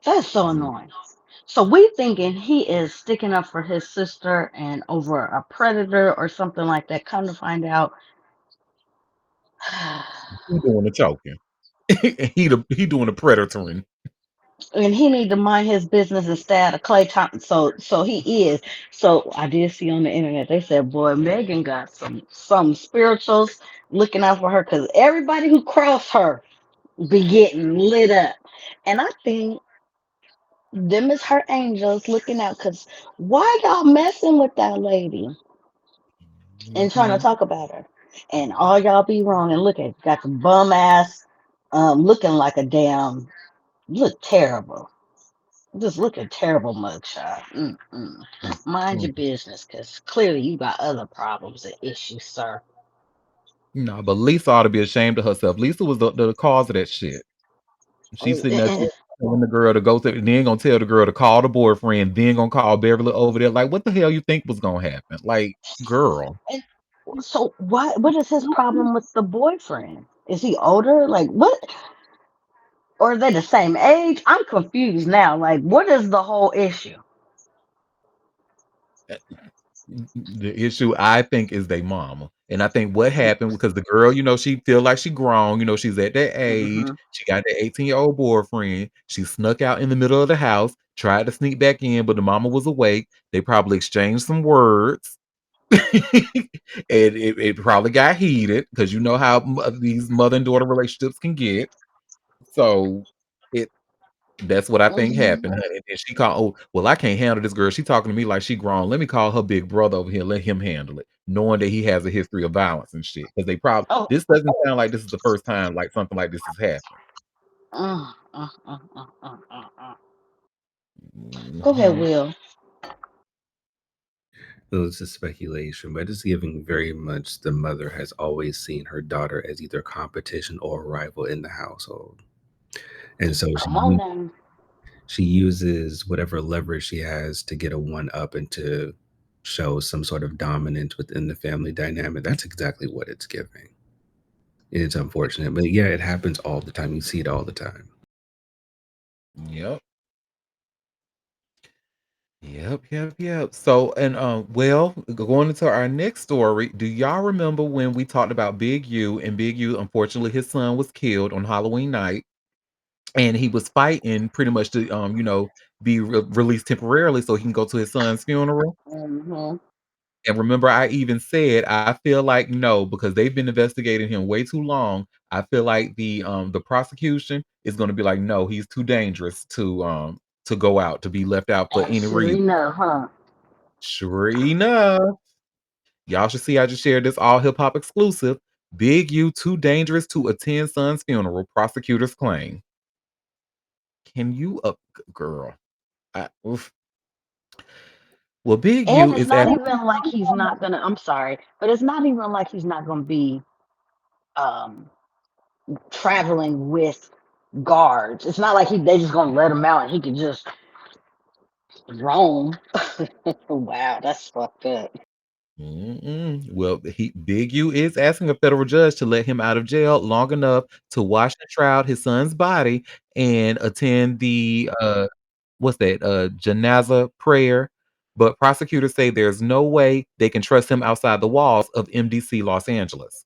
That's so annoying. So we thinking he is sticking up for his sister and over a predator or something like that. Come to find out, He doing the choking. He doing the predatoring. and he need to mind his business and stay out of Clay Thompson. So he is. So I did see on the internet they said, boy, Megan got some spirituals looking out for her because everybody who crossed her be getting lit up, and I think them is her angels looking out. Cause why y'all messing with that lady and trying to Mhm. talk about her, and all y'all be wrong and look at got the bum ass, looking like a damn look terrible. Just look a terrible mugshot. Mm-mm. Mind Mm. your business, cause clearly you got other problems and issues, sir. No, but Lisa ought to be ashamed of herself. Lisa was the cause of that shit. She's sitting there telling the girl to go to, then gonna tell the girl to call the boyfriend, then gonna call Beverly over there. Like, what the hell you think was gonna happen? Like, girl. And so what is his problem with the boyfriend? Is he older? Like what? Or are they the same age? I'm confused now. Like what is the whole issue? The issue I think is they mama. And I think what happened because the girl, she feel like she grown, she's at that age. Hmm. She got that 18-year-old boyfriend. She snuck out in the middle of the house, tried to sneak back in, but the mama was awake. They probably exchanged some words. And it probably got heated because you know how these mother and daughter relationships can get. So it that's what I think Hmm. happened, honey, and she called, "Oh, well, I can't handle this girl. She talking to me like she grown. Let me call her big brother over here, let him handle it," knowing that he has a history of violence and shit. Because they probably Oh. this doesn't sound like this is the first time, like, something like this has happened. Go ahead, Mhm. Will. Well, this is speculation, but it's giving very much the mother has always seen her daughter as either competition or a rival in the household. And so Come on now. she uses whatever leverage she has to get a one up and to show some sort of dominance within the family dynamic. That's exactly what it's giving. It's unfortunate, but yeah, it happens all the time. You see it all the time. Yep. Yep. So, and well, going into our next story, do y'all remember when we talked about Big U and Big U? Unfortunately, his son was killed on Halloween night, and he was fighting pretty much to, be released temporarily so he can go to his son's funeral. Hmm. And remember, I even said I feel like no, because they've been investigating him way too long. I feel like the prosecution is going to be like, no, he's too dangerous to go out to be left out for And any sure reason. enough, huh? Sure enough, y'all should see I just shared this all hip hop exclusive. Big U too dangerous to attend son's funeral. Prosecutors claim. Can you up, girl? Oof. Well, Big And U it's is not at. even like he's not gonna. I'm sorry, but it's not even like he's not gonna be um traveling with guards. It's not like they just gonna let him out and he can just roam. Wow, that's fucked up. Well, Big U is asking a federal judge to let him out of jail long enough to wash and shroud his son's body and attend the what's that janaza prayer. But prosecutors say there's no way they can trust him outside the walls of MDC Los Angeles.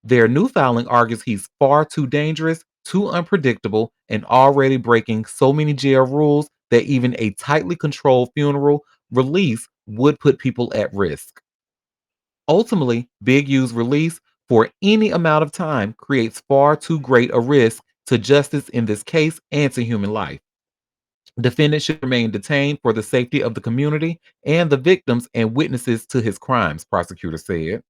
Their new filing argues he's far too dangerous, too unpredictable, and already breaking so many jail rules that even a tightly controlled funeral release would put people at risk. Ultimately, Big U's release for any amount of time creates far too great a risk to justice in this case and to human life. Defendants should remain detained for the safety of the community and the victims and witnesses to his crimes, prosecutors said.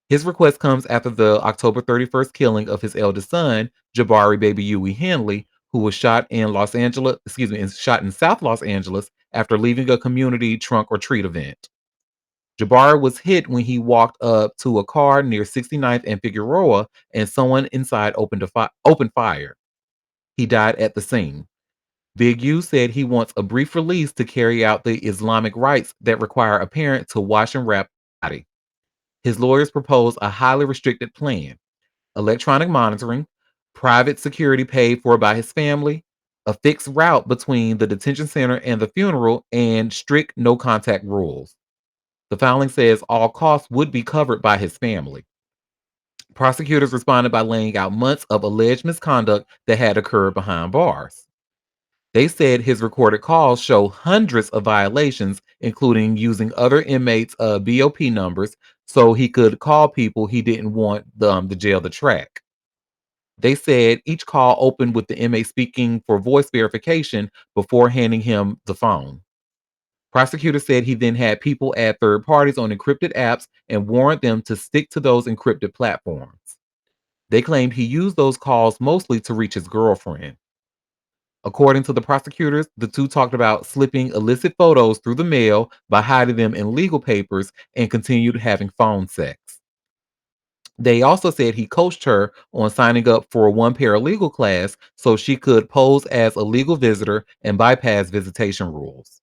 His request comes after the October 31st killing of his eldest son, Jabari Baby Huey Henley, who was shot in shot in South Los Angeles after leaving a community trunk or treat event. Jabari was hit when he walked up to a car near 69th and Figueroa, and someone inside opened fire. He died at the scene. Big U said he wants a brief release to carry out the Islamic rites that require a parent to wash and wrap the body. His lawyers propose a highly restricted plan: electronic monitoring, private security paid for by his family, a fixed route between the detention center and the funeral, and strict no contact rules. The filing says all costs would be covered by his family. Prosecutors responded by laying out months of alleged misconduct that had occurred behind bars. They said his recorded calls show hundreds of violations, including using other inmates' BOP numbers so he could call people he didn't want the jail to track. They said each call opened with the inmate speaking for voice verification before handing him the phone. Prosecutors said he then had people add third parties on encrypted apps and warned them to stick to those encrypted platforms. They claimed he used those calls mostly to reach his girlfriend. According to the prosecutors, the two talked about slipping illicit photos through the mail by hiding them in legal papers and continued having phone sex. They also said he coached her on signing up for one paralegal class so she could pose as a legal visitor and bypass visitation rules.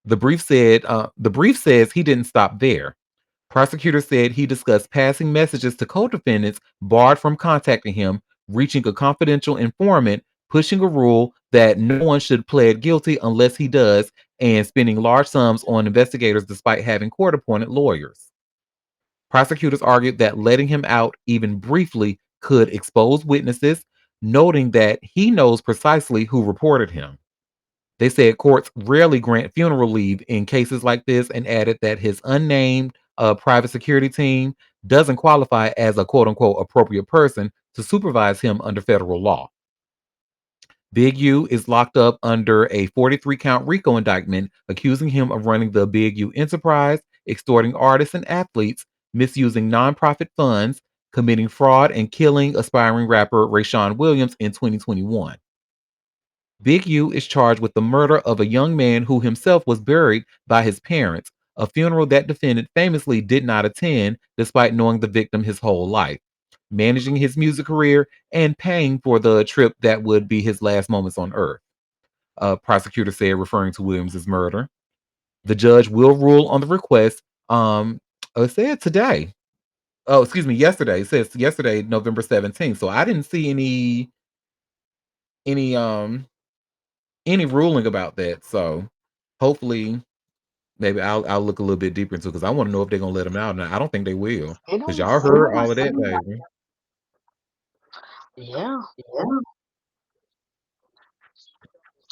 The brief says he didn't stop there. Prosecutors said he discussed passing messages to co-defendants barred from contacting him, reaching a confidential informant, pushing a rule that no one should plead guilty unless he does, and spending large sums on investigators despite having court-appointed lawyers. Prosecutors argued that letting him out even briefly could expose witnesses, noting that he knows precisely who reported him. They said courts rarely grant funeral leave in cases like this and added that his unnamed private security team doesn't qualify as a quote unquote appropriate person to supervise him under federal law. Big U is locked up under a 43 count RICO indictment accusing him of running the Big U enterprise, extorting artists and athletes, misusing nonprofit funds, committing fraud, and killing aspiring rapper Rayshawn Williams in 2021. Big U is charged with the murder of a young man who himself was buried by his parents, a funeral that defendant famously did not attend despite knowing the victim his whole life, managing his music career, and paying for the trip that would be his last moments on earth. prosecutor said, referring to Williams's murder. The judge will rule on the request. It said today. Oh, excuse me, yesterday. It says yesterday, November 17th. So I didn't see any any ruling about that. So hopefully maybe I'll look a little bit deeper into it because I want to know if they're gonna let him out. Now I don't think they will. It Because don't y'all seem heard like all of that, it. baby. Yeah.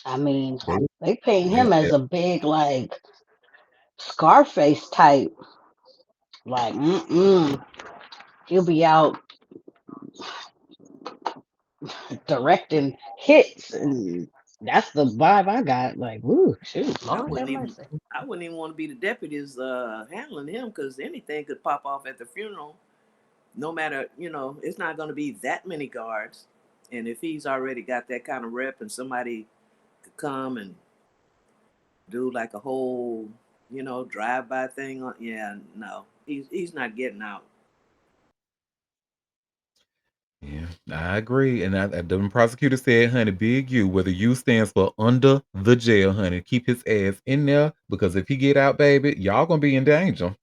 I mean, They, they paint they, him as a big like Scarface type. Like, he'll be out directing hits, and that's the vibe I got. Like, ooh, shoot, I Lord have wouldn't even mercy. I wouldn't even want to be the deputies handling him because anything could pop off at the funeral. No matter, it's not going to be that many guards. And if he's already got that kind of rep and somebody could come and do like a whole, drive by thing on, yeah, no. He's not getting out. yeah, I agree. And the prosecutor said, honey, big U, whether U stands for under the jail, honey, keep his ass in there because if he get out, baby, y'all gonna be in danger.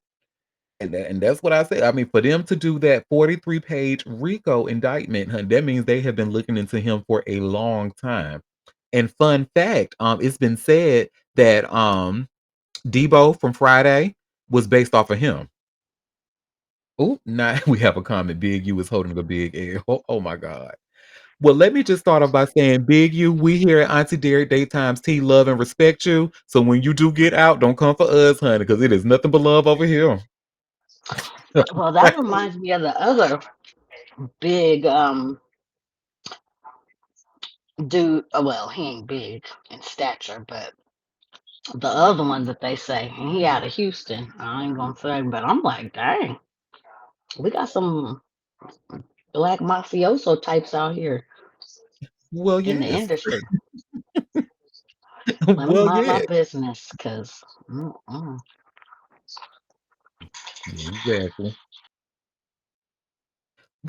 And that's what I said. I mean, for them to do that 43-page RICO indictment, honey, that means they have been looking into him for a long time. And fun fact, it's been said that Debo from Friday was based off of him. Oh, now we have a comment. Big U is holding a big L. Oh my God. Well, let me just start off by saying, Big U, we here at Auntie Derek Daytimes Tea love and respect you. So when you do get out, don't come for us, honey, because it is nothing but love over here. Well, that reminds me of the other big dude. Well, he ain't big in stature, but the other one that they say, and he out of Houston. I ain't gonna say, but I'm like, dang, we got some black mafioso types out here Well, in the yes. industry. Let me Well, mind my yeah. business, cause mm-mm. Exactly.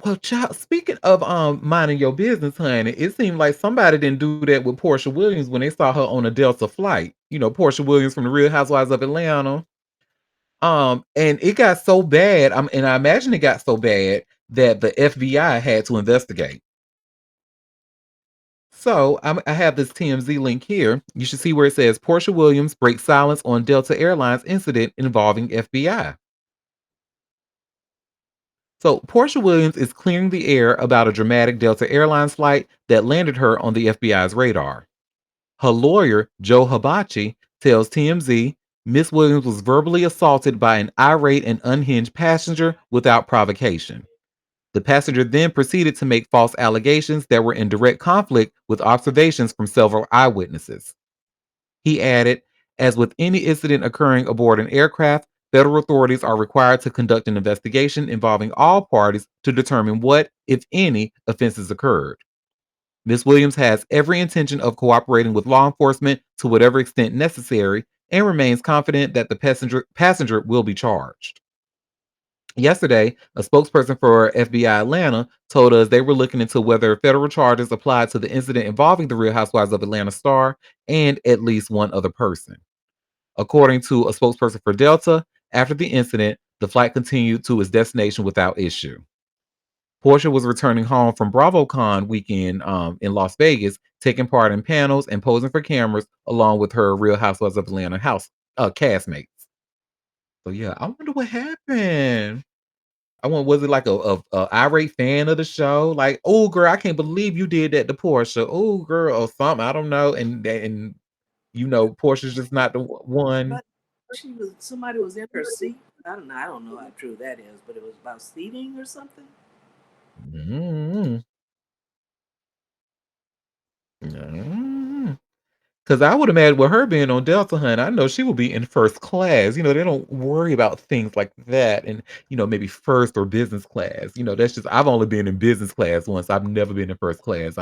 Well, child, speaking of minding your business, honey, it seemed like somebody didn't do that with Portia Williams when they saw her on a Delta flight. You know, Portia Williams from the Real Housewives of Atlanta. And it got so bad, and I imagine it got so bad that the FBI had to investigate. So I have this TMZ link here. You should see where it says Portia Williams breaks silence on Delta Airlines incident involving FBI. So Portia Williams is clearing the air about a dramatic Delta Airlines flight that landed her on the FBI's radar. Her lawyer, Joe Hibachi, tells TMZ Miss Williams was verbally assaulted by an irate and unhinged passenger without provocation. The passenger then proceeded to make false allegations that were in direct conflict with observations from several eyewitnesses. He added, as with any incident occurring aboard an aircraft, federal authorities are required to conduct an investigation involving all parties to determine what, if any, offenses occurred. Ms. Williams has every intention of cooperating with law enforcement to whatever extent necessary and remains confident that the passenger will be charged. Yesterday, a spokesperson for FBI Atlanta told us they were looking into whether federal charges applied to the incident involving the Real Housewives of Atlanta star and at least one other person. According to a spokesperson for Delta, after the incident, the flight continued to its destination without issue. Portia was returning home from BravoCon weekend in Las Vegas, taking part in panels and posing for cameras along with her Real Housewives of Atlanta house castmates. So yeah, I wonder what happened. I want was it like a irate fan of the show? Like, oh girl, I can't believe you did that to Portia. Oh girl, or something. I don't know. And Portia's just not the one. But somebody was in her seat. I don't know how true that is, but it was about seating or something. Mm-hmm. Mm-hmm. Because I would imagine with her being on Delta Hunt, I know she will be in first class. They don't worry about things like that. And, maybe first or business class. That's just, I've only been in business class once. I've never been in first class.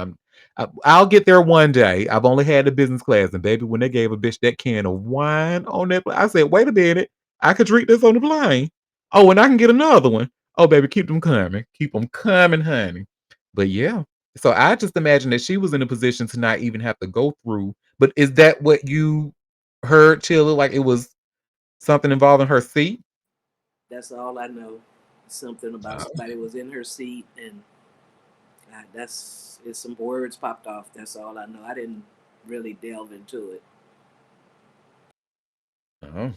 I'll get there one day. I've only had the business class. And baby, when they gave a bitch that can of wine on that, I said, wait a minute. I could drink this on the plane. Oh, and I can get another one. Oh, baby, keep them coming. Keep them coming, honey. But yeah. So I just imagine that she was in a position to not even have to go through. But is that what you heard, Chilla? Like it was something involving her seat? That's all I know. Something about somebody was in her seat, and that's it's some words popped off. That's all I know. I didn't really delve into it. Oh.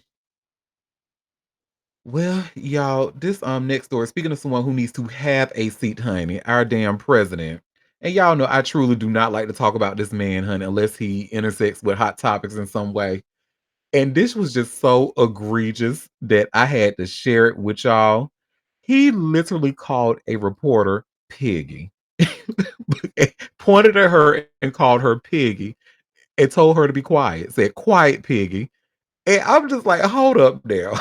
Well, y'all, this next door, speaking of someone who needs to have a seat, honey, our damn president. And y'all know I truly do not like to talk about this man, honey, unless he intersects with hot topics in some way. And this was just so egregious that I had to share it with y'all. He literally called a reporter Piggy, pointed at her and called her Piggy, and told her to be quiet. Said, "Quiet, Piggy." And I'm just like, hold up now.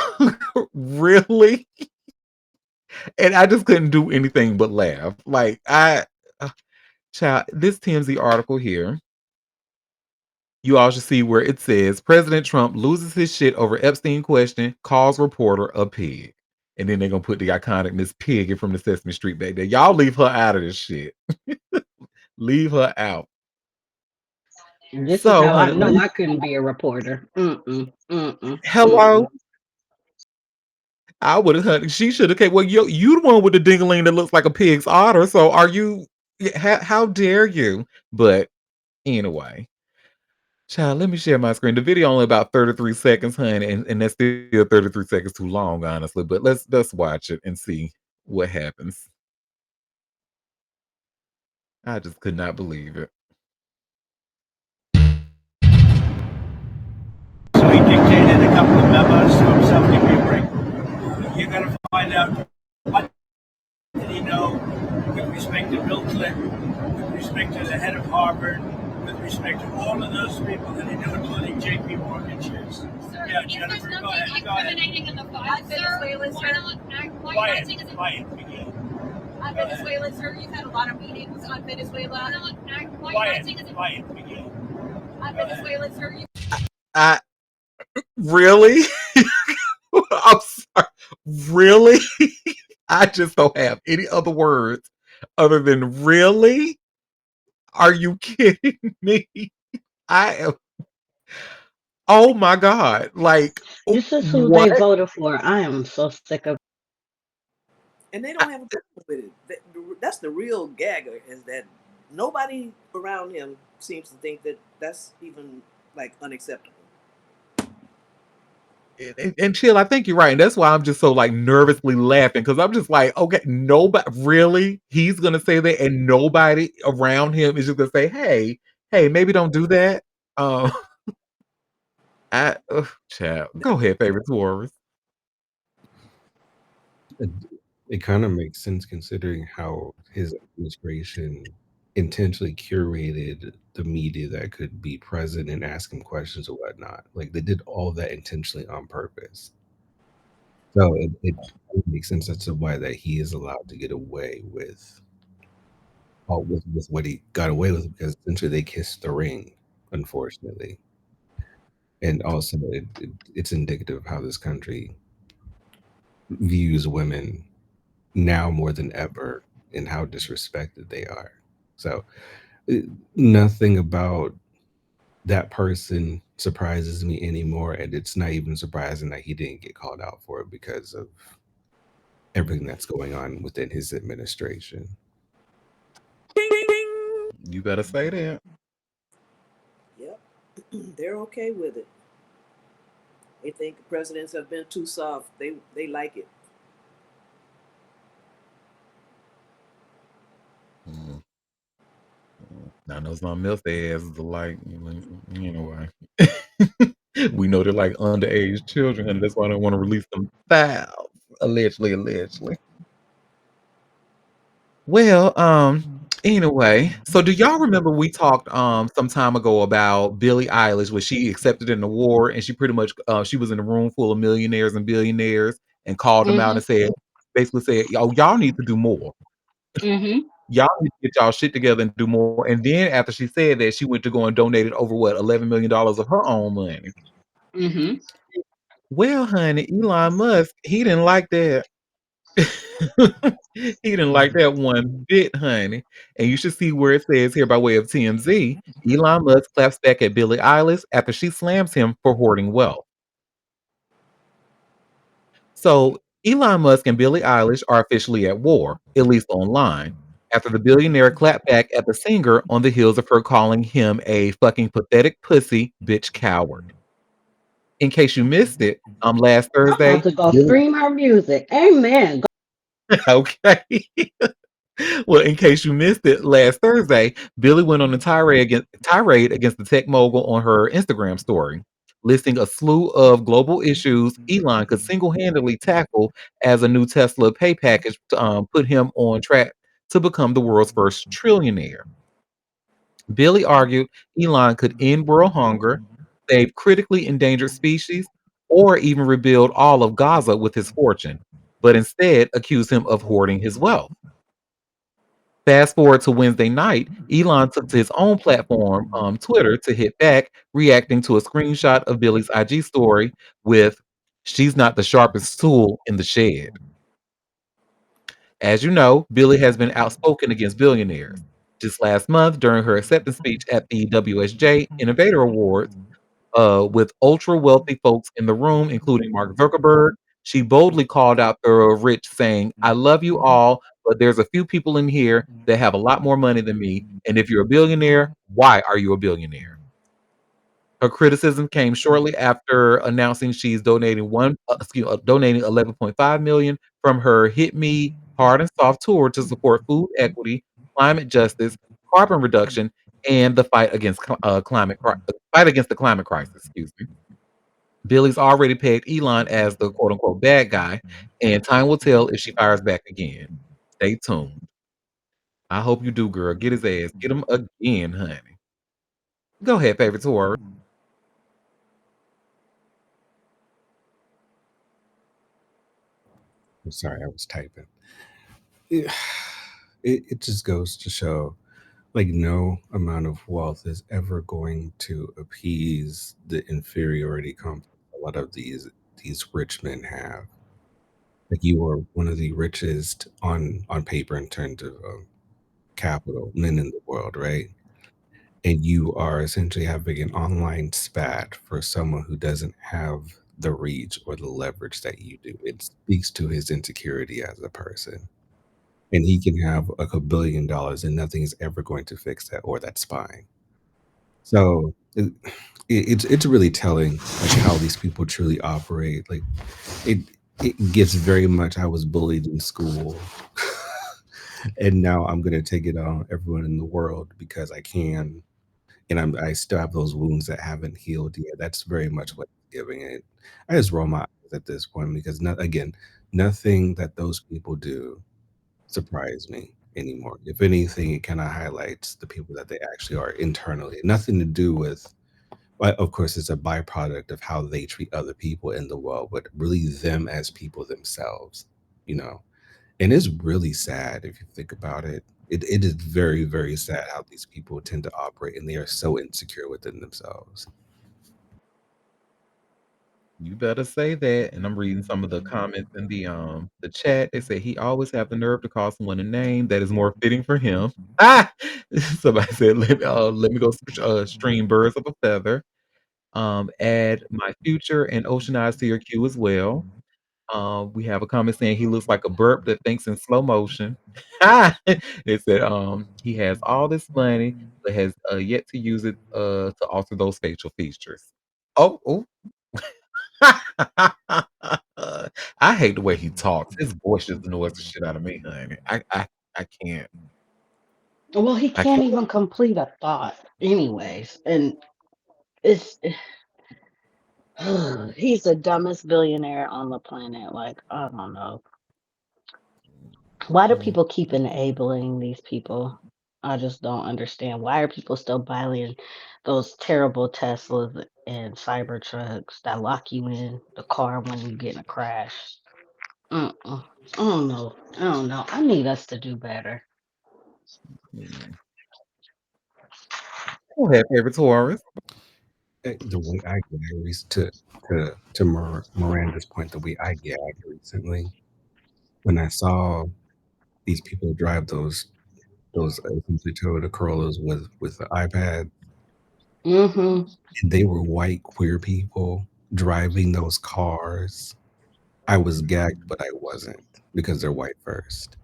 Really? And I just couldn't do anything but laugh. Like, uh, child, this TMZ article here, you all should see where it says President Trump loses his shit over Epstein question, calls reporter a pig. And then they're going to put the iconic Miss Piggy from the Sesame Street back there. Y'all leave her out of this shit. Leave her out. This is So, how I honey, know I couldn't be a reporter. hello. I would have, honey. She should have came. Well, you the one with the dingling that looks like a pig's otter. So, are you? How dare you? But anyway, child, let me share my screen. The video only about 33 seconds, honey, and that's still 33 seconds too long, honestly. But let's watch it and see what happens. I just could not believe it. So he dictated a couple of memos to himself. Give me a break. You're going to find out what did he know with respect to Bill Clinton, with respect to the head of Harvard, with respect to all of those people that he knew, including J.P. Morgan shares. Sir, Yeah, if Jennifer, there's go nothing ahead. Go ahead. incriminating in the file, Venezuela, Why sir, why are you acting as Quiet, Miguel. on Venezuela, sir? You've had a lot of meetings on Venezuela. Why are you acting as Quiet, Miguel. on Venezuela, sir? I really, I'm sorry. Really, I just don't have any other words other than really. Are you kidding me? I am. Oh my god! Like This is who they what? voted for. I am so sick of. And they don't have a problem with it. That's the real gagger, is that nobody around him seems to think that that's even like unacceptable. And chill, I think you're right, and that's why I'm just so like nervously laughing because I'm just like, okay, nobody really. He's gonna say that, and nobody around him is just gonna say, hey, maybe don't do that. Um, child, go ahead, favorite Taurus. It kind of makes sense considering how his administration intentionally curated the media that could be present and ask him questions or whatnot. Like they did all that intentionally on purpose. So it makes sense as to why that he is allowed to get away with with what he got away with because essentially they kissed the ring, unfortunately. And also it's indicative of how this country views women now more than ever and how disrespected they are. So nothing about that person surprises me anymore, and it's not even surprising that he didn't get called out for it because of everything that's going on within his administration. You better say that. Yep, they're okay with it. They think presidents have been too soft. They like it. Mm. I know some else their asses are like, anyway. We know they're like underage children, and that's why I don't want to release them files. Allegedly. Well, anyway, so do y'all remember we talked some time ago about Billie Eilish where she accepted an award and she pretty much she was in a room full of millionaires and billionaires and called them out Mhm. and said basically said, "Oh, y'all need to do more. Mhm. Y'all need to get y'all shit together and do more." And then after she said that, she went to go and donated over what $11 million of her own money. Mhm. Well, honey, Elon Musk, he didn't like that. He didn't like that one bit, honey. And you should see where it says here by way of TMZ, Elon Musk claps back at Billie Eilish after she slams him for hoarding wealth. So Elon Musk and Billie Eilish are officially at war, at least online, after the billionaire clapped back at the singer on the heels of her calling him a fucking pathetic pussy bitch coward. In case you missed it, last I'm about Thursday, to go Billie stream her music. Amen. okay. Well, in case you missed it, last Thursday, Billie went on a tirade against the tech mogul on her Instagram story, listing a slew of global issues Elon could single-handedly tackle as a new Tesla pay package put him on track to become the world's first trillionaire. Billie argued Elon could end world hunger, save critically endangered species, or even rebuild all of Gaza with his fortune, but instead accused him of hoarding his wealth. Fast forward to Wednesday night, Elon took to his own platform, Twitter, to hit back, reacting to a screenshot of Billy's IG story with, "She's not the sharpest tool in the shed." As you know, Billy has been outspoken against billionaires. Just last month, during her acceptance speech at the WSJ Innovator Awards, with ultra wealthy folks in the room, including Mark Zuckerberg, she boldly called out the rich, saying, "I love you all, but there's a few people in here that have a lot more money than me. And if you're a billionaire, why are you a billionaire?" Her criticism came shortly after announcing she's donating 11.5 million from her Hit Me Hard and Soft tour to support food equity, climate justice, carbon reduction, and the fight against the climate crisis. Excuse me. Billy's already pegged Elon as the quote unquote bad guy, and time will tell if she fires back again. Stay tuned. I hope you do, girl. Get his ass. Get him again, honey. Go ahead, favorite tour. I'm sorry, I was typing. Yeah, it just goes to show, like, no amount of wealth is ever going to appease the inferiority complex a lot of these rich men have. Like, you are one of the richest on paper in terms of capital men in the world, right? And you are essentially having an online spat for someone who doesn't have the reach or the leverage that you do. It speaks to his insecurity as a person. And he can have like $1 billion and nothing is ever going to fix that, or that's fine. So it's really telling, like, how these people truly operate. Like, it it gets very much, I was bullied in school, and now I'm gonna take it on everyone in the world because I can, and I still have those wounds that haven't healed yet. That's very much what it's giving it. I just roll my eyes at this point because, not again, nothing that those people do surprise me anymore. If anything, it kind of highlights the people that they actually are internally. Nothing to do with, well, of course, it's a byproduct of how they treat other people in the world, but really them as people themselves, you know. And it's really sad if you think about it. It is very, very sad how these people tend to operate and they are so insecure within themselves. You better say that. And I'm reading some of the comments in the chat. They say he always have the nerve to call someone a name that is more fitting for him. Ah, somebody said let me go stream Birds of a Feather. Add my future and Ocean Eyes to your queue as well. We have a comment saying he looks like a burp that thinks in slow motion. It said he has all this money but has yet to use it to alter those facial features. Oh, oh. I hate the way he talks. His voice just annoys the shit out of me, honey. I can't. Well, he I can't can't. even complete a thought, anyways. And it's he's the dumbest billionaire on the planet. Like, I don't know. Why do Mm, people keep enabling these people? I just don't understand. Why are people still buying those terrible Teslas and Cybertrucks that lock you in the car when you get in a crash? Mm-mm. I don't know. I don't know. I need us to do better. mm. Go ahead, favorite Taurus. The way I gag to Miranda's point, the way I gag recently when I saw these people drive those essentially Toyota Corollas with the iPad, Mm-hmm. and they were white queer people driving those cars. I was gagged, but I wasn't because they're white first.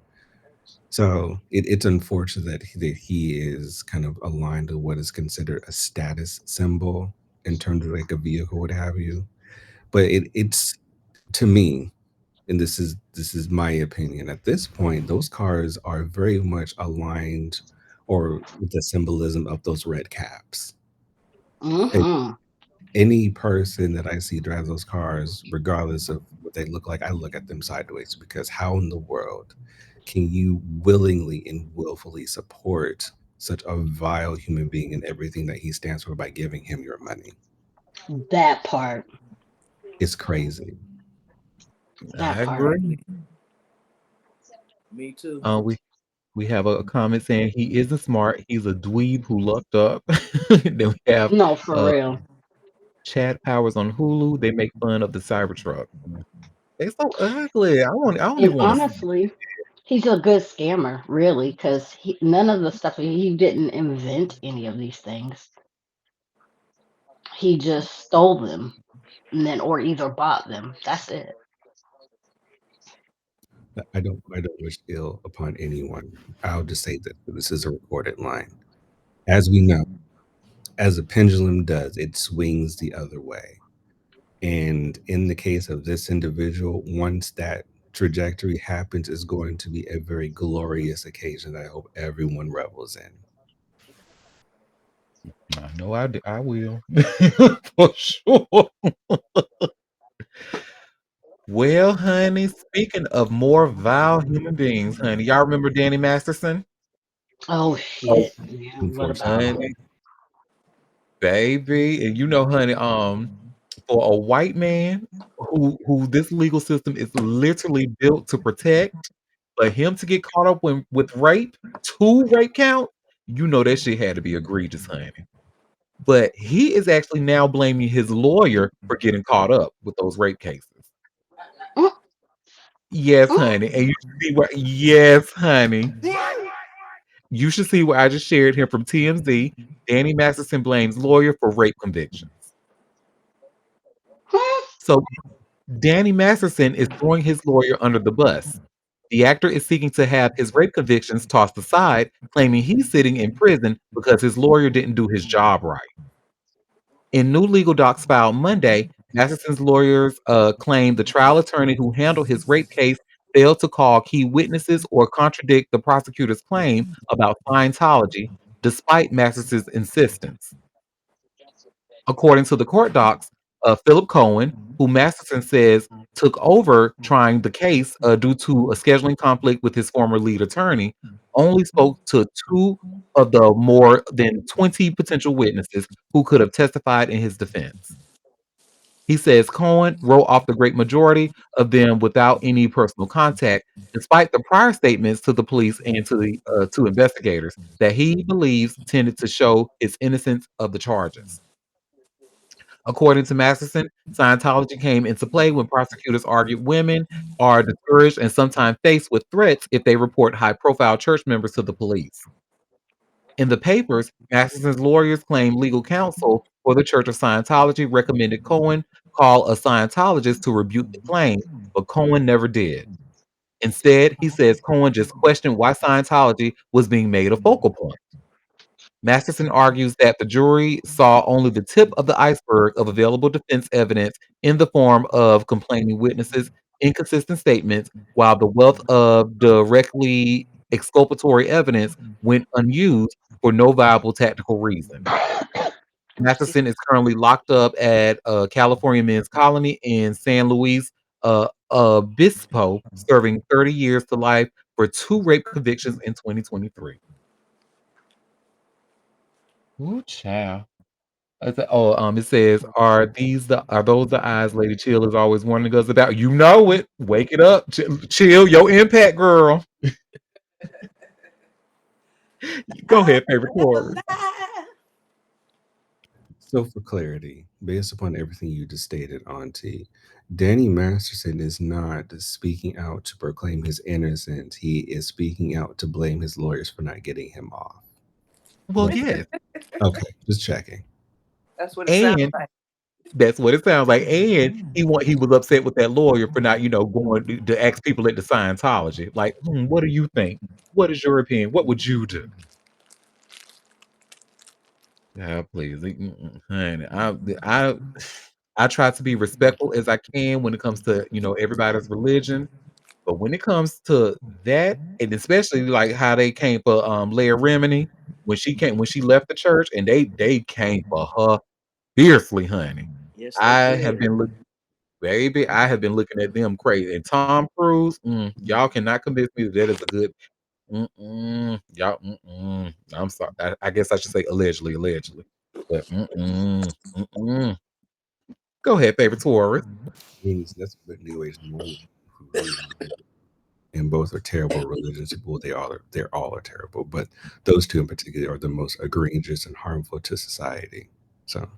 So it's unfortunate that he is kind of aligned to what is considered a status symbol in terms of like a vehicle, what have you. But it's to me, and this is my opinion. At this point, those cars are very much aligned or with the symbolism of those red caps. And Mm-hmm. any person that I see drive those cars, regardless of what they look like, I look at them sideways because how in the world can you willingly and willfully support such a vile human being and everything that he stands for by giving him your money? That part. It's crazy. That I part. agree. Me too. We have a comment saying he isn't smart. He's a dweeb who lucked up. Then we have No, for uh, real. Chad Powers on Hulu. They make fun of the Cybertruck. They so ugly. I don't And even want to. honestly, he's a good scammer, really, because none of the stuff he didn't invent any of these things. He just stole them, and then or either bought them. That's it. I don't wish ill upon anyone. I'll just say that this is a recorded line. As we know, as a pendulum does, it swings the other way. And in the case of this individual, once that trajectory happens, is going to be a very glorious occasion that I hope everyone revels in. I know I will for sure. Well, honey, speaking of more vile human beings, honey, y'all remember Danny Masterson? Oh Oh, shit! Yeah, what about unfortunately. him? Honey, baby, and you know, honey, for a white man who this legal system is literally built to protect, for him to get caught up with rape, 2 rape counts, you know that shit had to be egregious, honey. But he is actually now blaming his lawyer for getting caught up with those rape cases. Mm, Yes, mm. honey, and you should see where yes, honey. You should see what I just shared here from TMZ. Danny Masterson blames lawyer for rape convictions. Hmm? So Danny Masterson is throwing his lawyer under the bus. The actor is seeking to have his rape convictions tossed aside, claiming he's sitting in prison because his lawyer didn't do his job right. In new legal docs filed Monday, Masterson's lawyers claimed the trial attorney who handled his rape case failed to call key witnesses or contradict the prosecutor's claim about Scientology, despite Masterson's insistence. According to the court docs, Philip Cohen, who Masterson says took over trying the case due to a scheduling conflict with his former lead attorney, only spoke to 2 of the more than 20 potential witnesses who could have testified in his defense. He says Cohen wrote off the great majority of them without any personal contact, despite the prior statements to the police and to the to investigators that he believes tended to show his innocence of the charges. According to Masterson, Scientology came into play when prosecutors argued women are discouraged and sometimes faced with threats if they report high profile church members to the police. In the papers, Masterson's lawyers claim legal counsel for the Church of Scientology recommended Cohen call a Scientologist to rebuke the claim, but Cohen never did. Instead, he says Cohen just questioned why Scientology was being made a focal point. Masterson argues that the jury saw only the tip of the iceberg of available defense evidence in the form of complaining witnesses, inconsistent statements, while the wealth of directly exculpatory evidence went unused for no viable tactical reason. Masterson is currently locked up at a California men's colony in San Luis Obispo, serving 30 years to life for 2 rape convictions in 2023. Ooh, child. It says, are those the eyes Lady Chill is always warning us about? You know it. Wake it up. Chill, your impact, girl. Go I ahead, favorite never Corey. lie. So, for clarity, based upon everything you just stated, Auntie, Danny Masterson is not speaking out to proclaim his innocence. He is speaking out to blame his lawyers for not getting him off. Well, yes. Okay, just checking. That's what it sounds And like. that's what it sounds like. And he was upset with that lawyer for not, going to ask people at the Scientology. Like, what do you think? What is your opinion? What would you do? Yeah, please, honey. I try to be respectful as I can when it comes to everybody's religion, but when it comes to that, and especially like how they came for Leah Remini when she left the church, and they came for her fiercely, honey. Yes, they I have did. been look baby, I have been looking at them crazy. And Tom Cruise, y'all cannot convince me that is a good. Y'all. I'm sorry. I guess I should say allegedly, but Go ahead, favorite tourist. That's a new age movie for really and both are terrible religions. Well, they're all are terrible, but those two in particular are the most egregious and harmful to society. So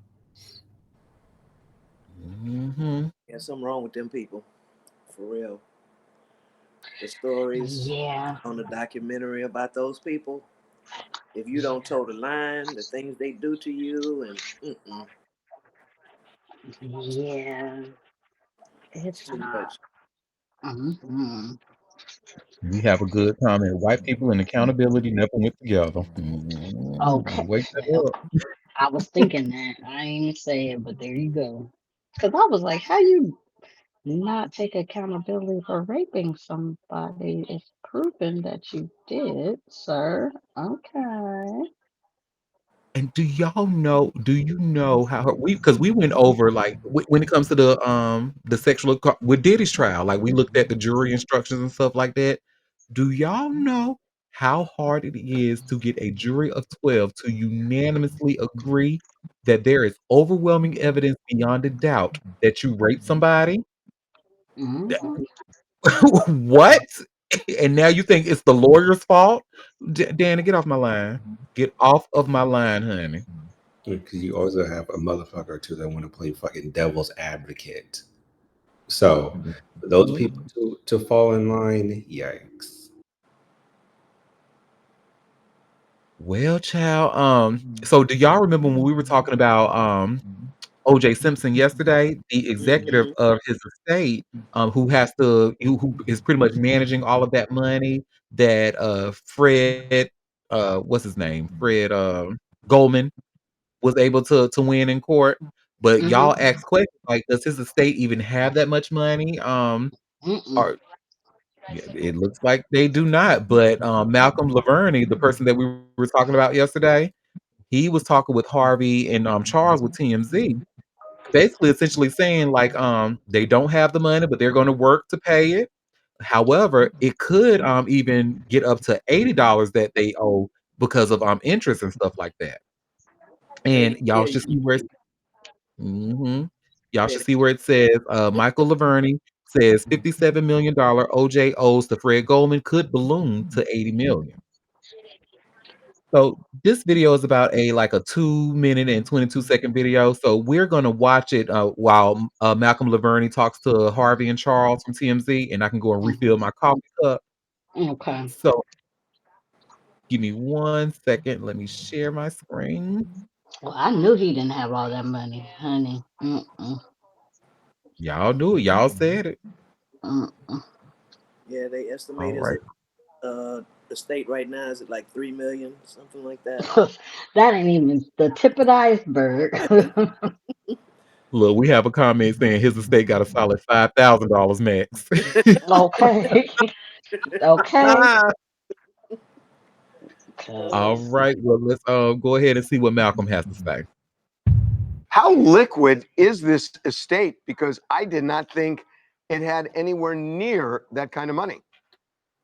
Hmm. Yeah, something wrong with them people, for real. The stories Yeah. on the documentary about those people. If you don't toe the line, the things they do to you, and Yeah. it's It's too not. much. Mm-hmm. We have a good comment. White people and accountability never went together. Okay. Wake that Well, up. I was thinking that. I ain't even say it, but there you go. Because I was like, how you not take accountability for raping somebody? It's proven that you did, sir. Okay. And do you know how because we went over like when it comes to the sexual with Diddy's trial, like we looked at the jury instructions and stuff like that. Do y'all know how hard it is to get a jury of 12 to unanimously agree that there is overwhelming evidence beyond a doubt that you raped somebody? Mm-hmm. What? And now you think it's the lawyer's fault? Danny, get off my line. Get off of my line, honey. because you also have a motherfucker or two that want to play fucking devil's advocate. So for those people to fall in line, yikes. Well, child, so do y'all remember when we were talking about OJ Simpson yesterday? The executive Mm-hmm. of his estate, who is pretty much managing all of that money that Fred what's his name? Fred Goldman was able to win in court. But Mm-hmm. y'all asked questions like, does his estate even have that much money? Mm-mm. Or yeah, it looks like they do not. But Malcolm Laverne, the person that we were talking about yesterday, he was talking with Harvey and Charles with TMZ, basically essentially saying like they don't have the money, but they're going to work to pay it. However, it could even get up to $80 that they owe because of interest and stuff like that. And 80 y'all should million. see where Mhm. Y'all should Said see where it says, Michael Laverne says $57 million OJ owes to Fred Goldman could balloon to 80 million. So this video is about a 2 minute and 22-second video. So we're gonna watch it while Malcolm Laverne talks to Harvey and Charles from TMZ, and I can go and refill my coffee cup. Okay. So give me 1 second. Let me share my screen. Well, I knew he didn't have all that money, honey. Mm-mm. Y'all knew it. Y'all said it. Mm-mm. yeah, they All estimate right. the state right now is at like 3 million, something like that. That ain't even the tip of the iceberg. Look, we have a comment saying his estate got a solid $5,000 max. Okay. Okay. Ah. All Cause right. Well, let's go ahead and see what Malcolm has to say. How liquid is this estate? Because I did not think it had anywhere near that kind of money.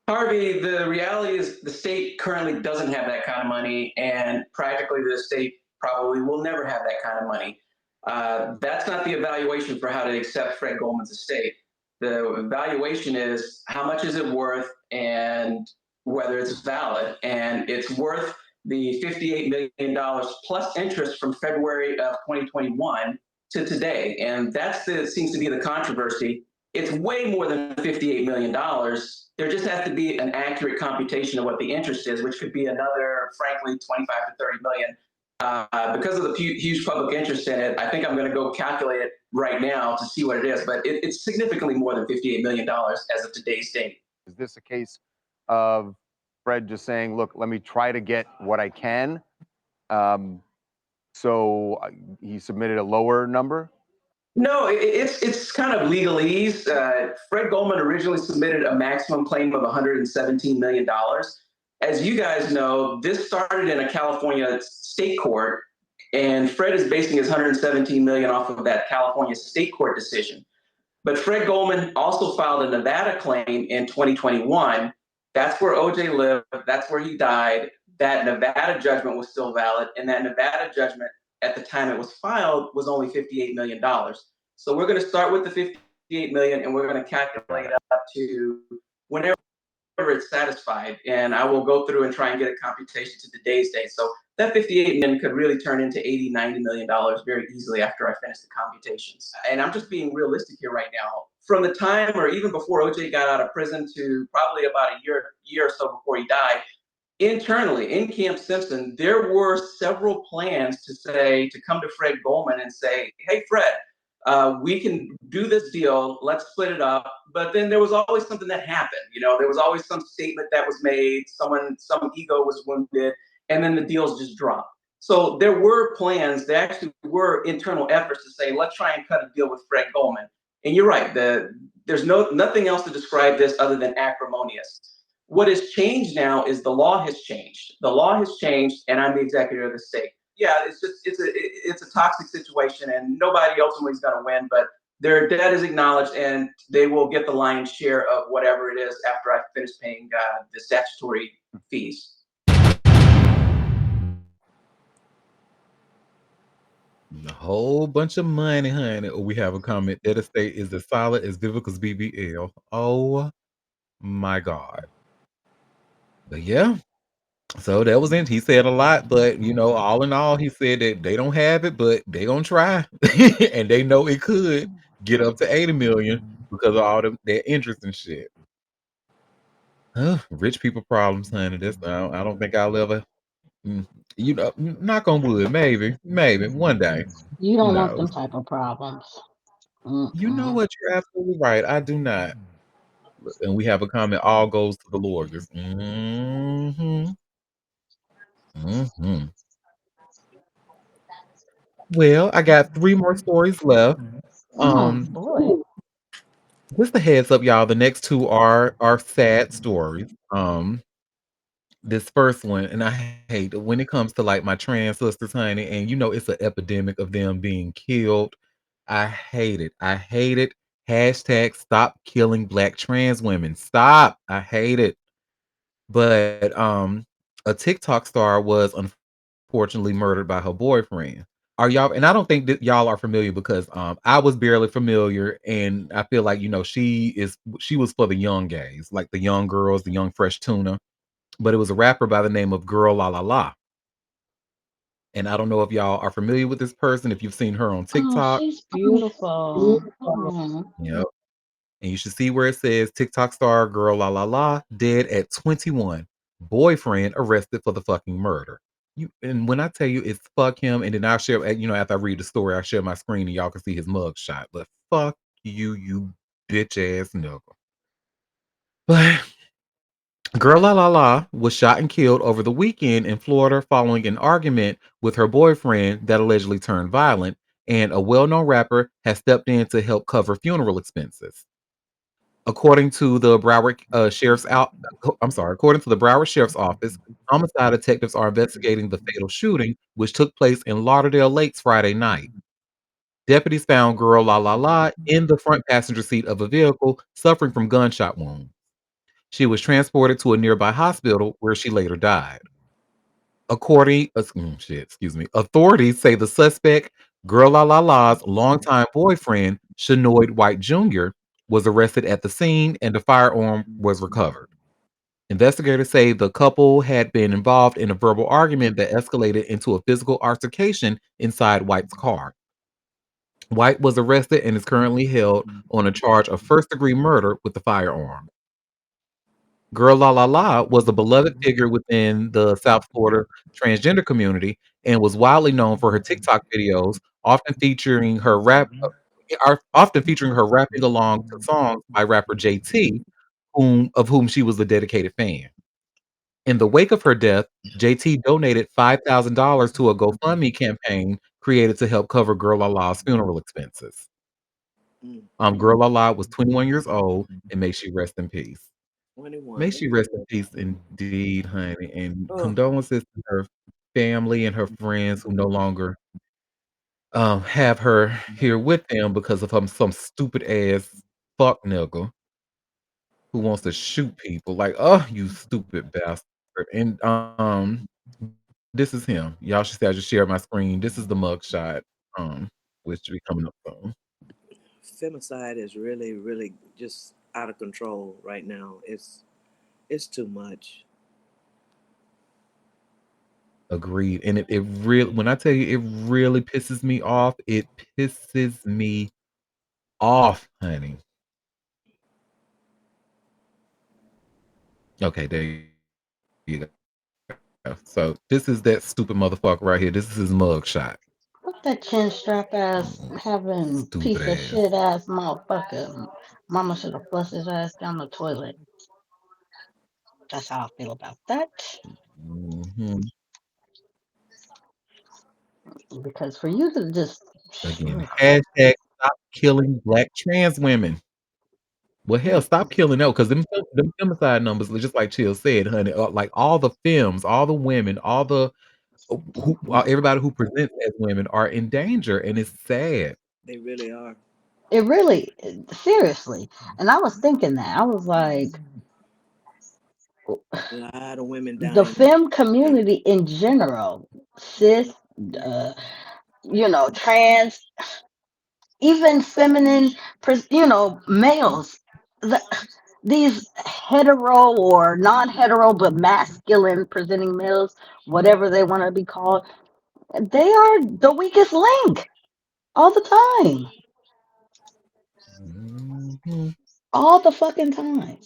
Harvey, the reality is the state currently doesn't have that kind of money, and practically the state probably will never have that kind of money. That's not the evaluation for how to accept Fred Goldman's estate. The evaluation is how much is it worth and whether it's valid. And it's worth the $58 million plus interest from February of 2021 to today. And seems to be the controversy. It's way more than $58 million. There just has to be an accurate computation of what the interest is, which could be another, frankly, 25 to 30 million. Because of the huge public interest in it, I think I'm going to go calculate it right now to see what it is. But it's significantly more than $58 million as of today's date. Is this a case of Fred just saying, look, let me try to get what I can? So he submitted a lower number? No, it's kind of legalese. Fred Goldman originally submitted a maximum claim of $117 million. As you guys know, this started in a California state court, and Fred is basing his $117 million off of that California state court decision. But Fred Goldman also filed a Nevada claim in 2021. That's where OJ lived. That's where he died. That Nevada judgment was still valid, and that Nevada judgment at the time it was filed was only $58 million. So we're going to start with the $58 million, and we're going to calculate up to whenever it's satisfied. And I will go through and try and get a computation to today's date. So that $58 million could really turn into $80, $90 million very easily after I finish the computations. And I'm just being realistic here right now. From the time or even before OJ got out of prison to probably about a year or so before he died, internally in Camp Simpson, there were several plans to come to Fred Goldman and say, hey, Fred, we can do this deal, let's split it up. But then there was always something that happened. There was always some statement that was made, some ego was wounded, and then the deals just dropped. So there were plans, there actually were internal efforts to say, let's try and cut a deal with Fred Goldman. And you're right, there's nothing else to describe this other than acrimonious. What has changed now is the law has changed. The law has changed, and I'm the executive of the state. Yeah, it's a toxic situation, and nobody ultimately is going to win. But their debt is acknowledged, and they will get the lion's share of whatever it is after I finish paying the statutory fees. A whole bunch of money, honey. Oh, we have a comment. That estate is as solid as Vivica's BBL. Oh my God. But yeah, so that was it. He said a lot, but all in all, he said that they don't have it, but they gonna try, and they know it could get up to 80 million because of all their interest and shit. Rich people problems, honey. I don't think I'll ever. mm, knock on wood. Maybe one day. You Who don't want them knows? type of problems. You know Mm-mm. what? You're absolutely right. I do not. And we have a comment. All goes to the lawyers. Hmm. Hmm. Well, I got 3 more stories left. Oh Um, boy. just a heads up, y'all. The next 2 are sad stories. This first one, and I hate when it comes to like my trans sisters, honey, and it's an epidemic of them being killed. I hate it. I hate it. Hashtag stop killing black trans women. Stop. I hate it. But a TikTok star was unfortunately murdered by her boyfriend. Are y'all, and I don't think that y'all are familiar because I was barely familiar, and I feel like she was for the young gays, like the young girls, the young fresh tuna. But it was a rapper by the name of Girl La La La. And I don't know if y'all are familiar with this person, if you've seen her on Oh, TikTok. she's beautiful. Oh. Yep. And you should see where it says TikTok star Girl La La La dead at 21. Boyfriend arrested for the fucking murder. And when I tell you it's fuck him, and then I'll share, after I read the story, I'll share my screen and y'all can see his mug shot. But fuck you, you bitch ass nigga. But Girl La La La was shot and killed over the weekend in Florida following an argument with her boyfriend that allegedly turned violent, and a well-known rapper has stepped in to help cover funeral expenses. According to the Broward Sheriff's out, I'm sorry, according to the Broward Sheriff's Office, homicide detectives are investigating the fatal shooting, which took place in Lauderdale Lakes Friday night. Deputies found Girl La La La in the front passenger seat of a vehicle, suffering from gunshot wounds. She was transported to a nearby hospital where she later died. Excuse me. Authorities say the suspect, Girl La La La's longtime boyfriend, Shanoid White Jr., was arrested at the scene and the firearm was recovered. Investigators say the couple had been involved in a verbal argument that escalated into a physical altercation inside White's car. White was arrested and is currently held on a charge of first-degree murder with a firearm. Girl La La La was a beloved figure within the South Florida transgender community and was widely known for her TikTok videos, often featuring her rapping along to songs by rapper JT, whom she was a dedicated fan. In the wake of her death, JT donated $5,000 to a GoFundMe campaign created to help cover Girl La La's funeral expenses. Mm. Girl La La was 21 years old, and may she rest in peace. May 21. she rest in peace indeed, honey, and Oh, condolences to her family and her friends who no longer, have her here with them because of some stupid ass fuck nigga who wants to shoot people. Like, "Oh, you stupid bastard." And, this is him. Y'all should see I just shared my screen. This is the mugshot, which should be coming up soon. femicide is really, really just out of control right now. It's too much. Agreed, and it really when I tell you it really pisses me off, it pisses me off, honey. Okay, there you go. So, this is that stupid motherfucker right here. This is his mugshot. What that chin strap ass having Stupid piece of ass. shit ass motherfucker. Mama should have flushed his ass down the toilet. That's how I feel about that. Mhm. Because for you to just Again, hashtag stop killing black trans women. Well, hell, stop killing them because them femicide numbers, just like Chill said, honey, like all the femmes, all the women, all the everybody who presents as women are in danger, and it's sad. They really are. it really seriously. And I was thinking that. I was like, A lot of women the dying. femme community in general, cis, uh, trans, even feminine, males, the, these hetero or non-hetero but masculine presenting males, whatever they want to be called, they are the weakest link all the time, Mhm. all the fucking time.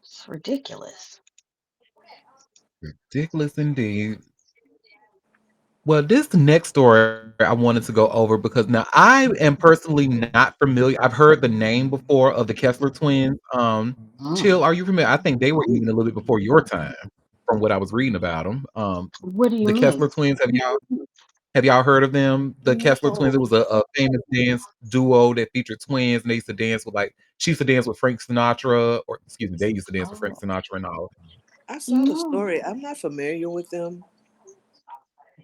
It's ridiculous. Ridiculous indeed. Well, this next story I wanted to go over because now I am personally not familiar. I've heard the name before of the Kessler twins. Mm. Chill, are you familiar? I think they were even a little bit before your time from what I was reading about them. What do you The mean? Kessler twins, have y'all heard of them? The Kessler twins, it No. was a famous dance duo that featured twins, and they used to dance with she used to dance with Frank Sinatra, or excuse me, they used to dance with Frank Oh, Sinatra and all. I saw the story. no. I'm not familiar with them.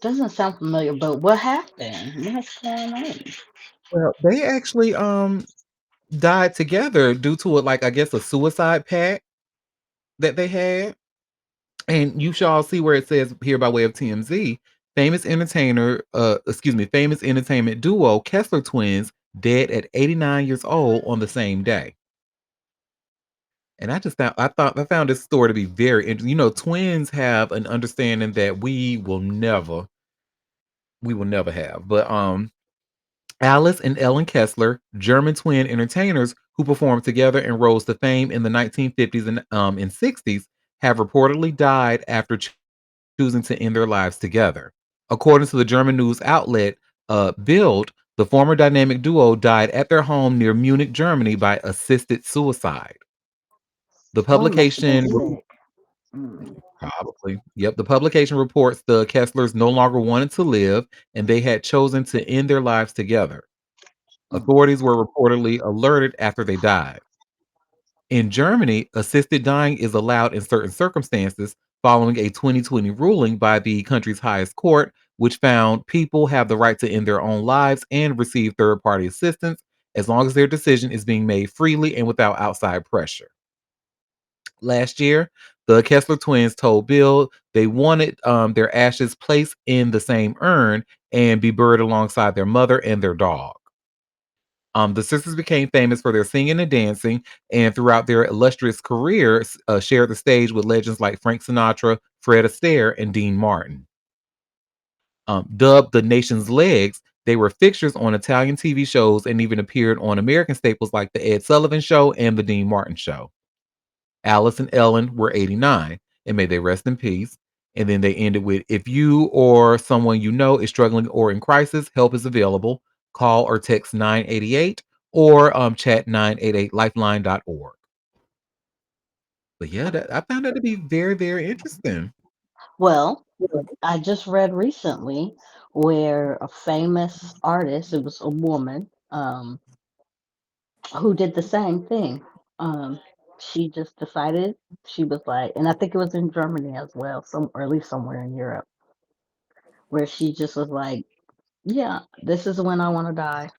Doesn't sound familiar, but what happened? What's going on? Well, they actually died together due to I guess a suicide pact that they had. And you shall see where it says here by way of TMZ, famous entertainment duo Kessler twins dead at 89 years old on the same day. And I found this story to be very interesting. Twins have an understanding that we will never have. But Alice and Ellen Kessler, German twin entertainers who performed together and rose to fame in the 1950s and 60s, have reportedly died after choosing to end their lives together. According to the German news outlet Bild, the former dynamic duo died at their home near Munich, Germany by assisted suicide. The Oh, it must have been publication sick. Mm. Probably. Yep, the publication reports the Kesslers no longer wanted to live and they had chosen to end their lives together. Mm. Authorities were reportedly alerted after they died. In Germany, assisted dying is allowed in certain circumstances following a 2020 ruling by the country's highest court, which found people have the right to end their own lives and receive third party assistance as long as their decision is being made freely and without outside pressure. Last year, the Kessler twins told Bill they wanted their ashes placed in the same urn and be buried alongside their mother and their dog. The sisters became famous for their singing and dancing, and throughout their illustrious careers, shared the stage with legends like Frank Sinatra, Fred Astaire, and Dean Martin. Dubbed the nation's legs, they were fixtures on Italian TV shows and even appeared on American staples like The Ed Sullivan Show and The Dean Martin Show. Alice and Ellen were 89, and may they rest in peace. And then they ended with, if you or someone you know is struggling or in crisis, help is available. Call or text 988 or chat 988lifeline.org. But yeah, I found that to be very, very interesting. Well, I just read recently where a famous artist, it was a woman, who did the same thing. Um, she just decided she was like, and I think it was in Germany as well, some or at least somewhere in Europe, where she just was like, "Yeah, this is when I want to die,"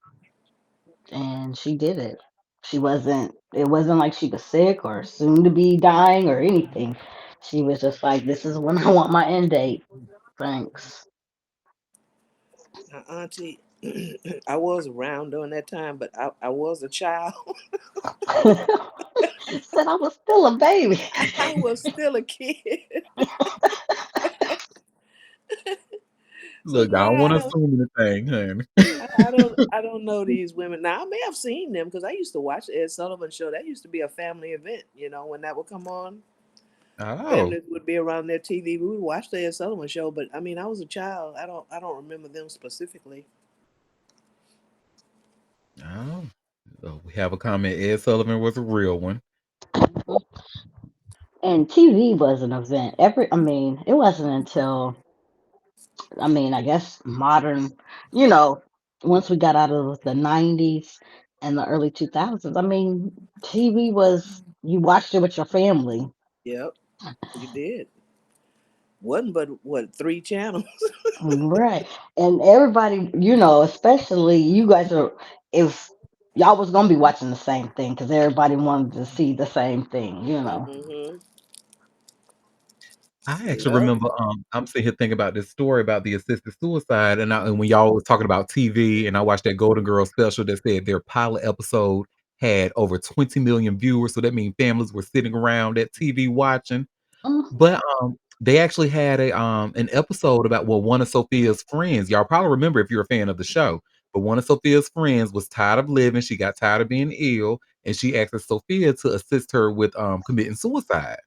and she did it. She wasn't. It wasn't like she was sick or soon to be dying or anything. She was just like, "This is when I want my end date." Thanks. Now, Auntie, I was around during that time, but I was a child. Said I was still a baby. I was still a kid. So Look, I now don't want to assume anything, honey. I don't know these women. Now I may have seen them because I used to watch the Ed Sullivan Show. That used to be a family event, when that would come on. Oh, Families would be around their TV. We would watch the Ed Sullivan Show, but I mean, I was a child. I don't remember them specifically. oh. We have a comment. Ed Sullivan was a real one. And TV was an event. I mean, it wasn't until, I mean, I guess modern, you know, once we got out of the 90s and the early 2000s, I mean, TV was, you watched it with your family. Yep, you did. Wasn't but what, three channels? Right. And everybody, especially you guys if y'all was going to be watching the same thing because everybody wanted to see the same thing. Hmm. I actually Yep. remember. I'm sitting here thinking about this story about the assisted suicide, and when y'all was talking about TV, and I watched that Golden Girl special that said their pilot episode had over 20 million viewers. So that means families were sitting around that TV watching. Mm, But they actually had an episode about, well, one of Sophia's friends. Y'all probably remember if you're a fan of the show. But one of Sophia's friends was tired of living. She got tired of being ill, and she asked Sophia to assist her with committing suicide.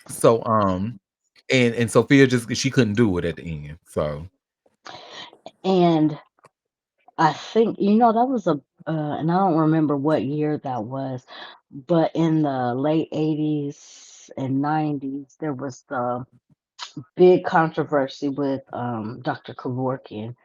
So and Sophia just she couldn't do it at the end. So And I think that was and I don't remember what year that was, but in the late 80s and 90s, there was the big controversy with Dr. Kevorkian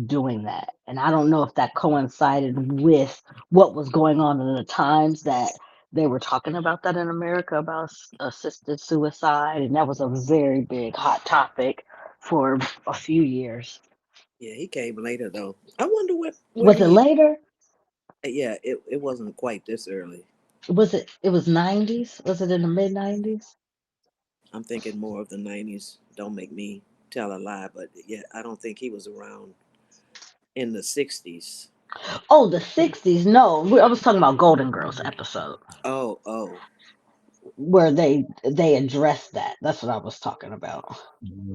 doing that. And I don't know if that coincided with what was going on in the times that they were talking about that in America about assisted suicide. And that was a very big hot topic for a few years. Yeah, he came later though. I wonder what Was it he. later? Yeah, it wasn't quite this early. It was 90s? Was it in the mid 90s? I'm thinking more of the '90s. Don't make me tell a lie, but yeah, I don't think he was around in the '60s. Oh, the 60s. No, I was talking about Golden Girls episode Oh, oh, where they addressed that. That's what I was talking about.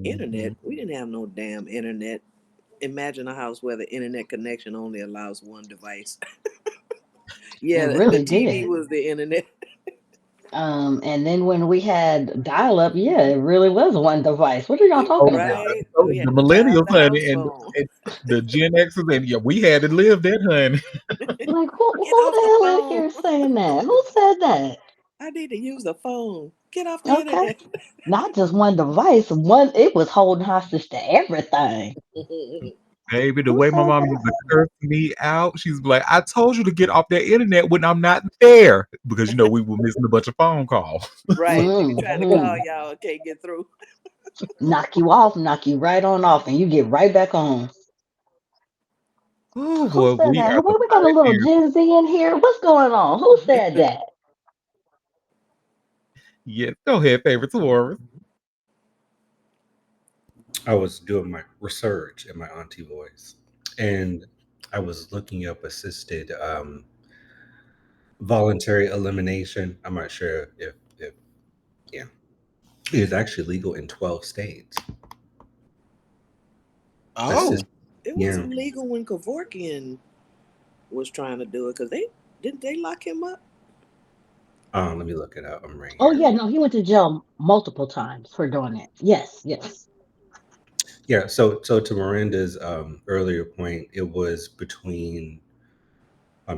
internet. mhm. We didn't have no damn internet. Imagine a house where the internet connection only allows one device. It Yeah, the really TV did. was the internet. And then when we had dial up, yeah, it really was one device. What are y'all Oh, talking about? Right? We the had to dial millennials, the honey, house phone. and the Gen Xers, and yeah, we had to live that, honey. Like, who Get who off the the hell in phone. here saying that? Who said that? I need to use the phone. Get off the Okay. internet. Not just one device, one it was holding hostage to everything. Baby, the Who way my said mom used to that? curse me out, she's like, I told you to get off that internet when I'm not there. Because we were missing a bunch of phone calls. Right. They be trying to call Hmm. y'all and can't get through. Knock you off, knock you right on off, and you get right back on. Oh Who boy, said we that? are the Well, we got a little pioneers. Gen Z in here. What's going on? Who said that? Yes, go ahead, favorite Taurus. I was doing my research in my auntie voice, and I was looking up assisted voluntary elimination. I'm not sure if yeah, it is actually legal in 12 states. It Oh, was Assist. it Yeah. wasn't legal when Kevorkian was trying to do it because they lock him up. Let me look it up. I'm right Oh here. yeah, no, he went to jail multiple times for doing it. Yes, yes. Yeah. So to Miranda's earlier point, it was between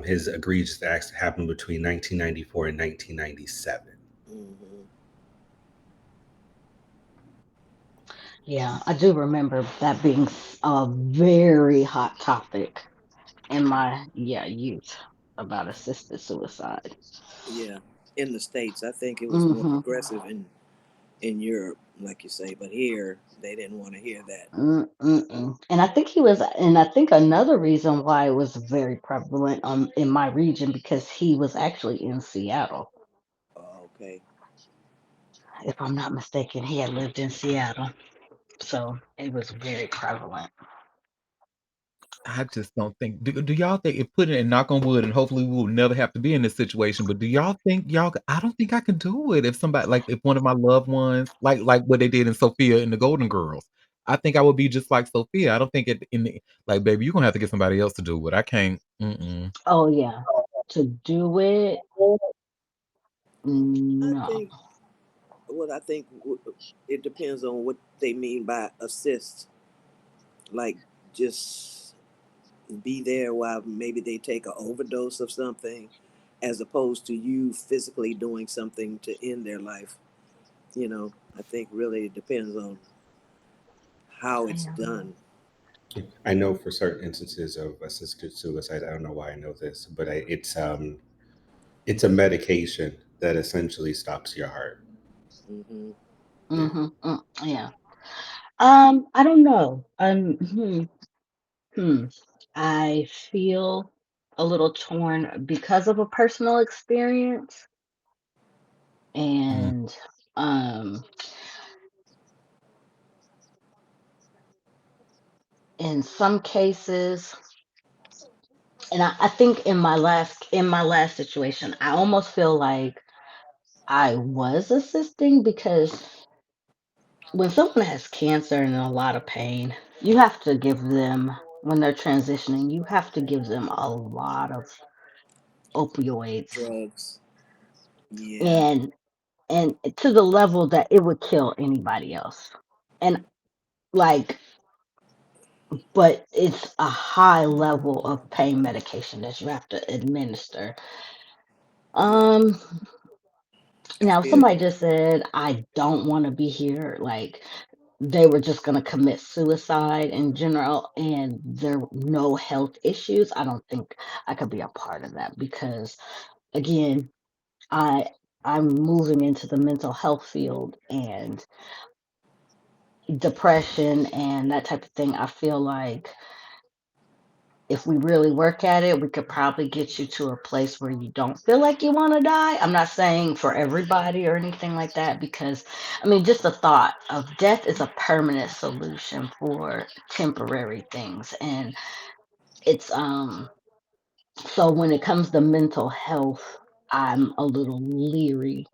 his egregious acts that happened between 1994 and 1997. Hmm. Yeah, I do remember that being a very hot topic in my youth about assisted suicide. Yeah, in the states, I think it was more Mm-hmm. progressive in Europe, like you say, but here they didn't want to hear that. Mm-mm. And I think he was, and I think another reason why it was very prevalent in my region because he was actually in Seattle. Oh, okay. If I'm not mistaken, he had lived in Seattle, so it was very prevalent. I just don't think. Do y'all think if put it in knock on wood, and hopefully we will never have to be in this situation. But do y'all think I don't think I can do it if somebody like if one of my loved ones like what they did in Sophia and the Golden Girls. I think I would be just like Sophia. I don't think it in the like, baby, you're gonna have to get somebody else to do it. I can't. Mm-mm. Oh yeah, to do it, I no. think I think it depends on what they mean by assist. Like just be there while maybe they take an overdose of something, as opposed to you physically doing something to end their life. I think really it depends on how it's Yeah. done. I know for certain instances of assisted suicide. I don't know why I know this, but it's a medication that essentially stops your heart. Hmm. Yeah. Mm-hmm. Yeah. I don't know. Hmm. I feel a little torn because of a personal experience, Mm. and um, in some cases, and I think in my last situation, I almost feel like I was assisting because when someone has cancer and in a lot of pain, you have to give them when they're transitioning, you have to give them a lot of opioids Drugs. Yeah. and to the level that it would kill anybody else. And like, but it's a high level of pain medication that you have to administer. Yeah. Um, I Now if feel somebody you. just said, I don't want to be here, like they were just going to commit suicide in general and there were no health issues, I don't think I could be a part of that because again, I I'm moving into the mental health field and depression and that type of thing. I feel like if we really work at it, we could probably get you to a place where you don't feel like you want to die. I'm not saying for everybody or anything like that because I mean just the thought of death is a permanent solution for temporary things and it's so when it comes to mental health, I'm a little leery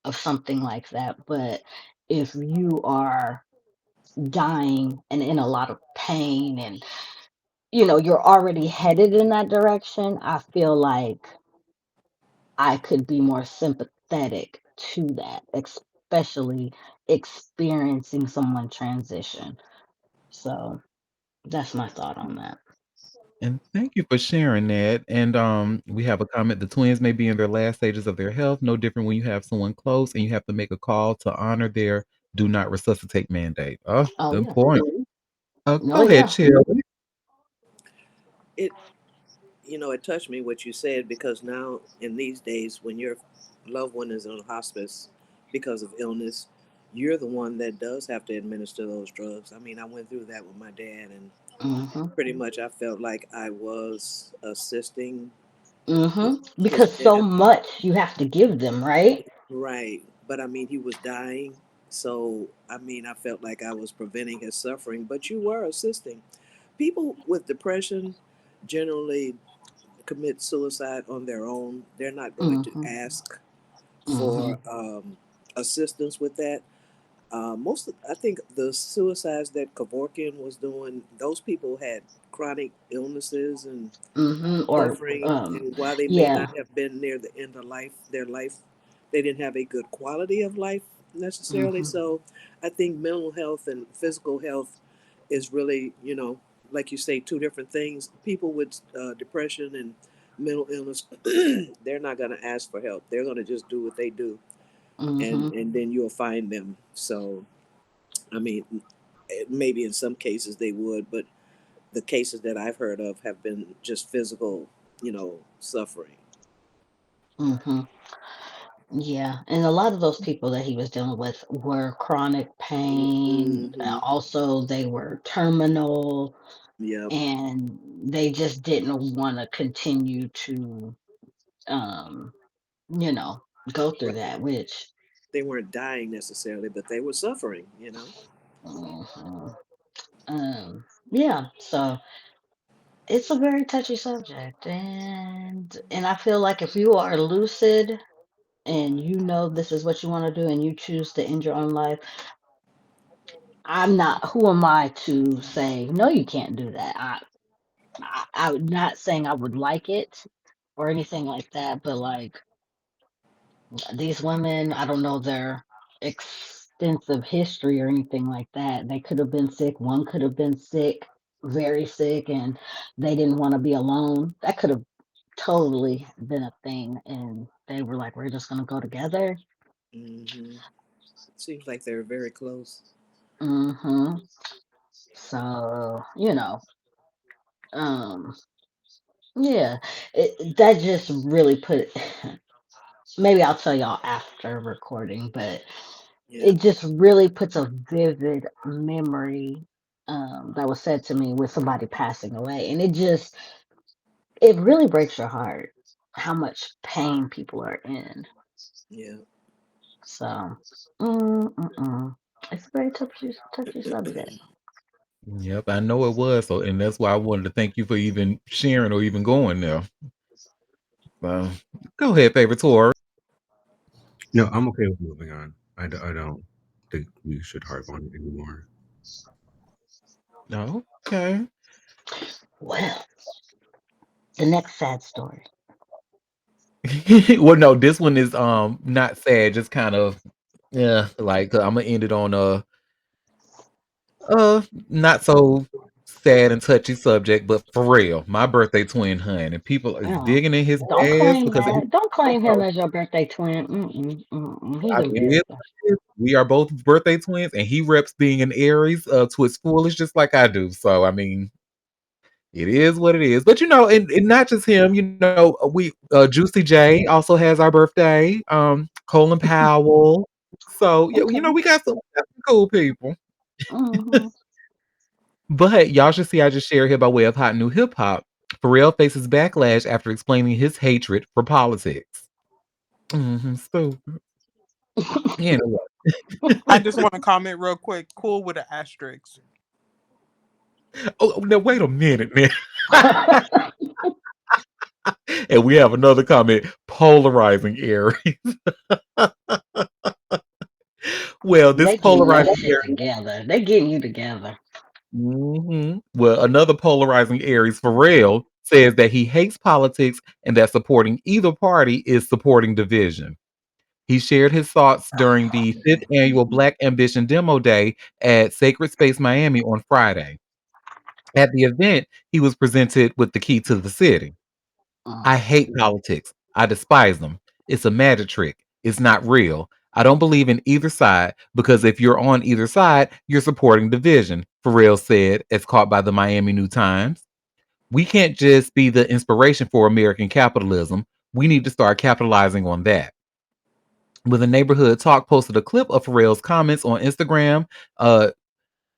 of something like that, but if you are dying and in a lot of pain and you're already headed in that direction, I feel like I could be more sympathetic to that, especially experiencing someone transition. So that's my thought on that. And thank you for sharing that. And we have a comment. The twins may be in their last stages of their health, no different when you have someone close and you have to make a call to honor their do not resuscitate mandate. Oh, Oh good yeah. point. Oh Go ahead, yeah. Chill. It it touched me what you said because now in these days when your loved one is on hospice because of illness, you're the one that does have to administer those drugs. I mean, I went through that with my dad, and Mhm. pretty much I felt like I was assisting his, Mhm. his Because so death. much you have to give them, right? Right. But I mean, he was dying. So, I mean, I felt like I was preventing his suffering, but you were assisting. People with depression generally commit suicide on their own. They're not going to Mhm. ask Mhm. for assistance with that. I think the suicides that Kevorkian was doing, those people had chronic illnesses and Or suffering, and while they may not yeah. have been near the end of life, their life, they didn't have a good quality of life necessarily. Mm-hmm. So I think mental health and physical health is really, like you say, two different things. People with depression and mental illness, they're not going to ask for help. They're going to just do what they do, and Mm-hmm. then you'll find them. So I mean, maybe in some cases they would, but the cases that I've heard of have been just physical, suffering. Mm-hmm. Yeah, and a lot of those people that he was dealing with were chronic pain. Mm-hmm. Also, they were terminal, Yep. and they just didn't want to continue to, um, you know, go through Right. that. Which, They weren't dying necessarily, but they were suffering. mhm. Yeah. So it's a very touchy subject, and I feel like if you are lucid and you know this is what you want to do, and you choose to end your own life, I'm not. Who am I to say no? You can't do that. I'm not saying I would like it or anything like that, but like these women, I don't know their extensive history or anything like that. They could have been sick. One could have been sick, very sick, and they didn't want to be alone. That could have totally been a thing, and they were like, "We're just gonna go together." Mm-hmm. Seems like they're very close. Hmm. So um, yeah, that just really put. Maybe I'll tell y'all after recording, but Yeah. it just really puts a vivid memory that was said to me with somebody passing away, and it really breaks your heart how much pain people are in. Yeah. So, it's a very touchy subject. Yep, I know it was. So, and that's why I wanted to thank you for even sharing or even going there. So, go ahead, favorite tour. No, I'm okay with moving on. I don't think we should harp on it anymore. No, okay. Well, the next sad story. Well, no, this one is not sad, just kind of yeah, like I'm gonna end it on not so sad and touchy subject, but for real, my birthday twin, hun, and people is Oh, digging in his don't ass claim because he, that. Don't claim him no, as your birthday twin. He's I a mean, it is very. what it is. We are both birthday twins, and he reps being an Aries to its fullest, just like I do. So, I mean, it is what it is. But and not just him. We Juicy J also has our birthday. Colin Powell. So yeah, Okay. we got some cool people. Hmm. But y'all should see I just shared here by way of hot new hip hop. Pharrell faces backlash after explaining his hatred for politics. Stupid. Anyway. I just want to comment real quick. Cool with an asterisk. Oh, now wait a minute now. And we have another comment, polarizing Aries. Well, this They getting your polarizing shit together. They getting you together. Well, another polarizing Aries, Pharrell, says that he hates politics and that supporting either party is supporting division. He shared his thoughts during the fifth annual Black Ambition Demo Day at Sacred Space Miami on Friday. At the event, he was presented with the key to the city. Mm. I hate politics. I despise them. It's a magic trick. It's not real. I don't believe in either side because if you're on either side, you're supporting division, Pharrell said, as caught by the Miami New Times. We can't just be the inspiration for American capitalism. We need to start capitalizing on that. When the neighborhood talk posted a clip of Pharrell's comments on Instagram, uh,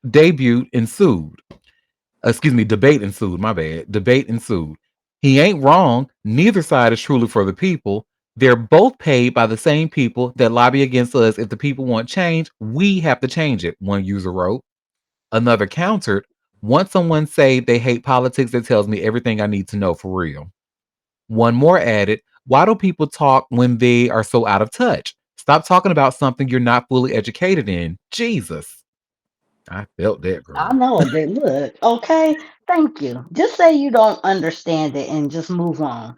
debut ensued. Debate ensued. My bad. Debate ensued. He ain't wrong. Neither side is truly for the people. They're both paid by the same people that lobby against us. If the people want change, we have to change it, one user wrote. Another countered, once someone say they hate politics, that tells me everything I need to know for real. One more added, why do people talk when they are so out of touch? Stop talking about something you're not fully educated in. Jesus. I felt that, I girl. know it did. Look, okay. Thank you. Just say you don't understand it and just move on.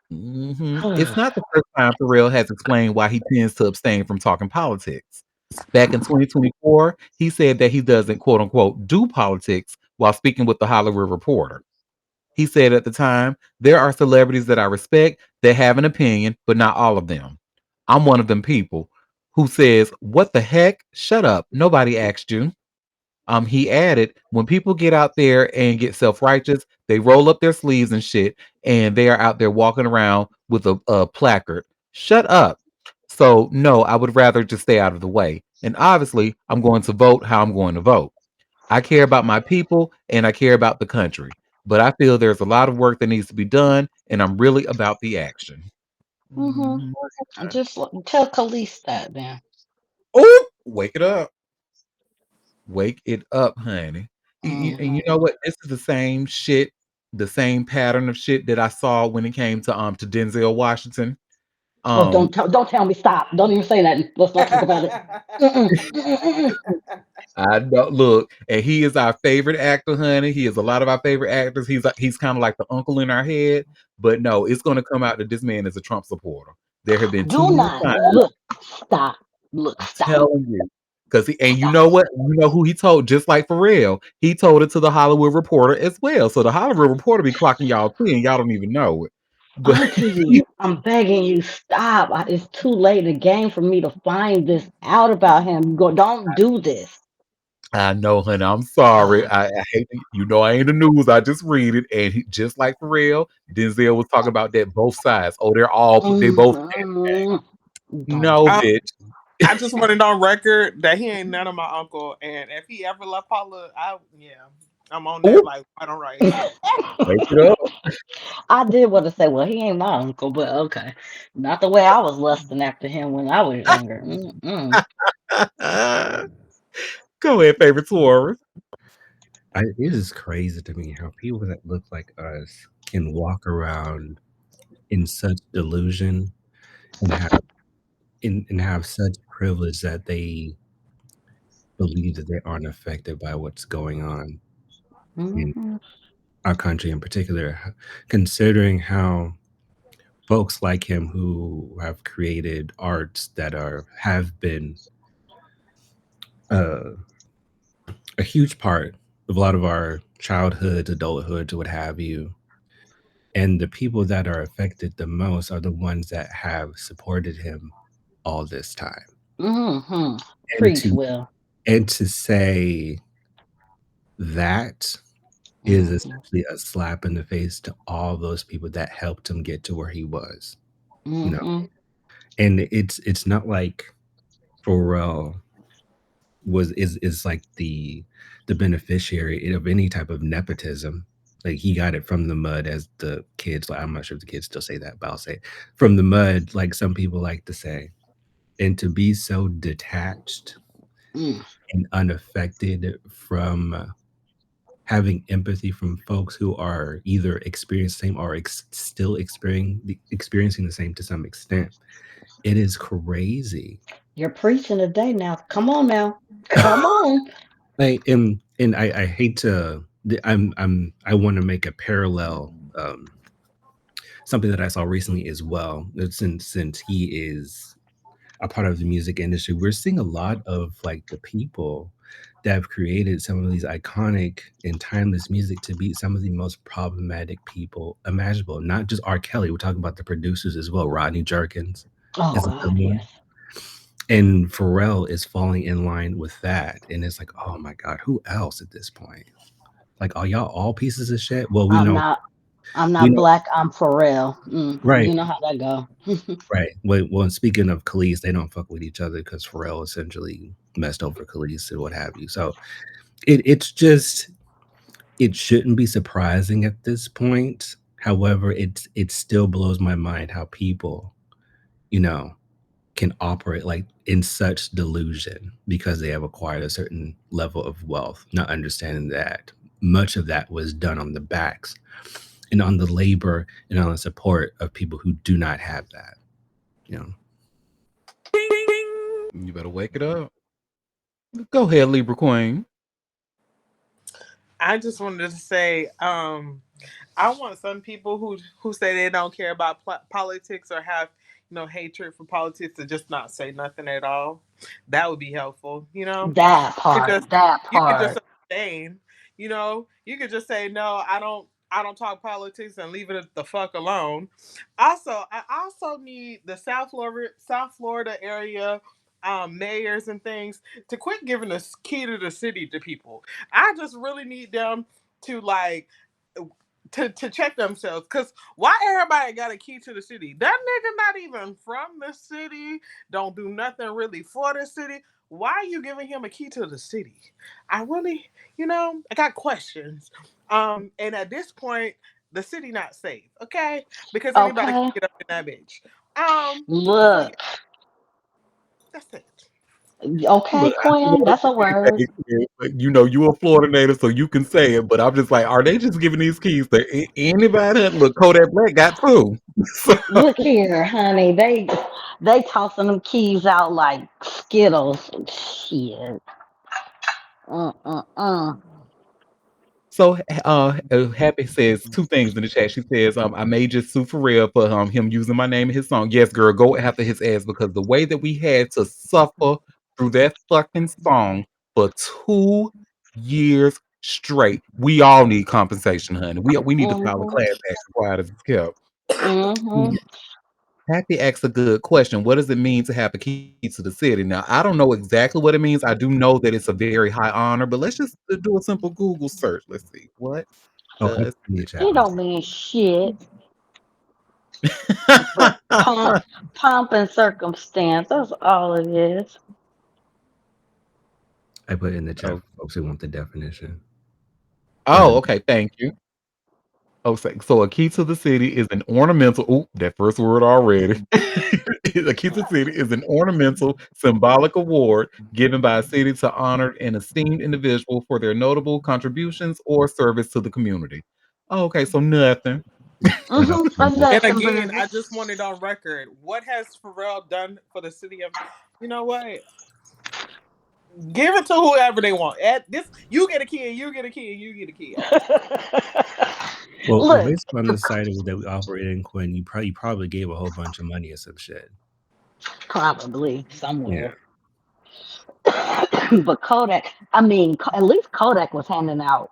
It's not the first time Pharrell has explained why he tends to abstain from talking politics. Back in 2024, he said that he doesn't, quote unquote, do politics while speaking with the Hollywood Reporter. He said at the time, there are celebrities that I respect that have an opinion, but not all of them. I'm one of them people who says, what the heck? Shut up. Nobody asked you. He added, when people get out there and get self righteous, they roll up their sleeves and shit, and they are out there walking around with a placard. Shut up. So, no, I would rather just stay out of the way. And obviously, I'm going to vote how I'm going to vote. I care about my people and I care about the country, but I feel there's a lot of work that needs to be done, and I'm really about the action. Mm-hmm. Mhm. Just tell Khalees that, then. Oh, wake it up. Wake it up, honey. And you Mm-hmm. know what? This is the same shit, the same pattern of shit that I saw when it came to Denzel Washington. Oh, Um don't tell me stop. Don't even say nothing. Let's not talk about it. Mm-mm, mm-mm, I know, look, and he is our favorite actor, honey. He is a lot of our favorite actors. He's kind of like the uncle in our head, but no, it's going to come out that this man is a Trump supporter. There have been too Do many not times. look. Stop. Look. I'm Stop. telling you. And you Stop. know what? You know who he told, just like Pharrell, he told it to the Hollywood Reporter as well. So the Hollywood Reporter be clocking y'all too, and y'all don't even know it. But Auntie, I'm begging you, stop. It's too late in the game for me to find this out about him. Go, don't do this. I know, honey. I'm sorry. I hate to, I ain't the news. I just read it, and just like Pharrell, Denzel was talking about that both sides. Oh, they both Mm, don't. no, Um, bitch. I just want it on record that he ain't none of my uncle, and if he ever left Paula, I'm on that Ooh, like right on right. wake it up. I did want to say, well, he ain't my uncle, but okay. Not the way I was lusting after him when I was younger. Mm-mm. Go ahead, favorite Taurus. It is crazy to me how people that look like us can walk around in such delusion and have such privilege that they believe that they aren't affected by what's going on in Mm-hmm. our country in particular, considering how folks like him who have created arts that have been uh, a huge part of a lot of our childhoods, adulthoods, what have you. And the people that are affected the most are the ones that have supported him all this time. Mm-hmm. And Preach, to Will. say that is Mm-hmm. essentially a slap in the face to all those people that helped him get to where he was, you know. Mm-hmm. And it's not like Pharrell is like the beneficiary of any type of nepotism. Like he got it from the mud, as the kids. Like I'm not sure if the kids still say that, but I'll say from the mud, like some people like to say. And to be so detached Mm. and unaffected from having empathy from folks who are either experiencing or still experiencing the same to some extent, it is crazy. You're preaching today now. Come on now. Come on. Like, and I hate to. I want to make a parallel. Something that I saw recently as well. Since he is a part of the music industry, we're seeing a lot of like the people that have created some of these iconic and timeless music to be some of the most problematic people imaginable. Not just R. Kelly, we're talking about the producers as well. Rodney Jerkins Oh is God, another one. yes. And Pharrell is falling in line with that. And it's like, oh my God, who else at this point? Like, are y'all all pieces of shit? Well, I'm not. I'm we not know, black. I'm Pharrell. right, You know how that go. right. Well, and speaking of Khalees, they don't fuck with each other because Pharrell essentially messed over Khalees and what have you. So it's just, it shouldn't be surprising at this point. However, it still blows my mind how people, you know, can operate like in such delusion because they have acquired a certain level of wealth, not understanding that much of that was done on the backs and on the labor and on the support of people who do not have that, you know. You better wake it up. Go ahead, Libra Queen. I just wanted to say, I want some people who say they don't care about politics or have hatred for politics to just not say nothing at all. That would be helpful. That You could just part. That you could just part. abstain. You could just say no. I don't talk politics and leave it the fuck alone. Also, I also need the South Florida area mayors and things to quit giving the key to the city to people. I just really need them to to check themselves. Cause why everybody got a key to the city? That nigga not even from the city. Don't do nothing really for the city. Why are you giving him a key to the city? I really, I got questions. And at this point, the city not safe, okay? Because anybody can Okay. get up in that bitch. So yeah, Look. that's it. Okay, Look, I don't Quinn. want That's a to word. say it, but you a Florida native, so you can say it. But I'm just like, are they just giving these keys to anybody? Look, Kodak Black got two. So, Look here, honey. They tossing them keys out like Skittles. Shit. Uh. Happy says two things in the chat. She says, I may just sue for real for him using my name in his song. Yes, girl, go after his ass because the way that we had to suffer through that fucking song for 2 years straight, we all need compensation, honey. We need to file a Mhm. class action quiet as it's kept. Mhm. Happy asks a good question. What does it mean to have a key to the city? Now, I don't know exactly what it means. I do know that it's a very high honor, but let's just do a simple Google search. Let's see. What Oh, I does put in the it chat It myself. don't mean shit but mean? pomp and circumstance. That's all it is. I put in the chat Oh, for folks who want the definition. Go oh, ahead. okay. Thank you. Oh, so a key to the city is an ornamental. Oh, that first word already. A key to the city is an ornamental, symbolic award given by a city to honor an esteemed individual for their notable contributions or service to the community. Oh, okay, so nothing. And I'll Mhm. put in And Nothing, again, baby. I just want it on record. What has Pharrell done for the city of? You know what? Give it to whoever they want. At this, you get a key, and you get a key, and you get a key. At this point, well, Look, based on the site that we operate in, Quinn, you probably gave a whole bunch of money or some shit. probably Yeah. somewhere. But Kodak, I mean, at least Kodak was handing out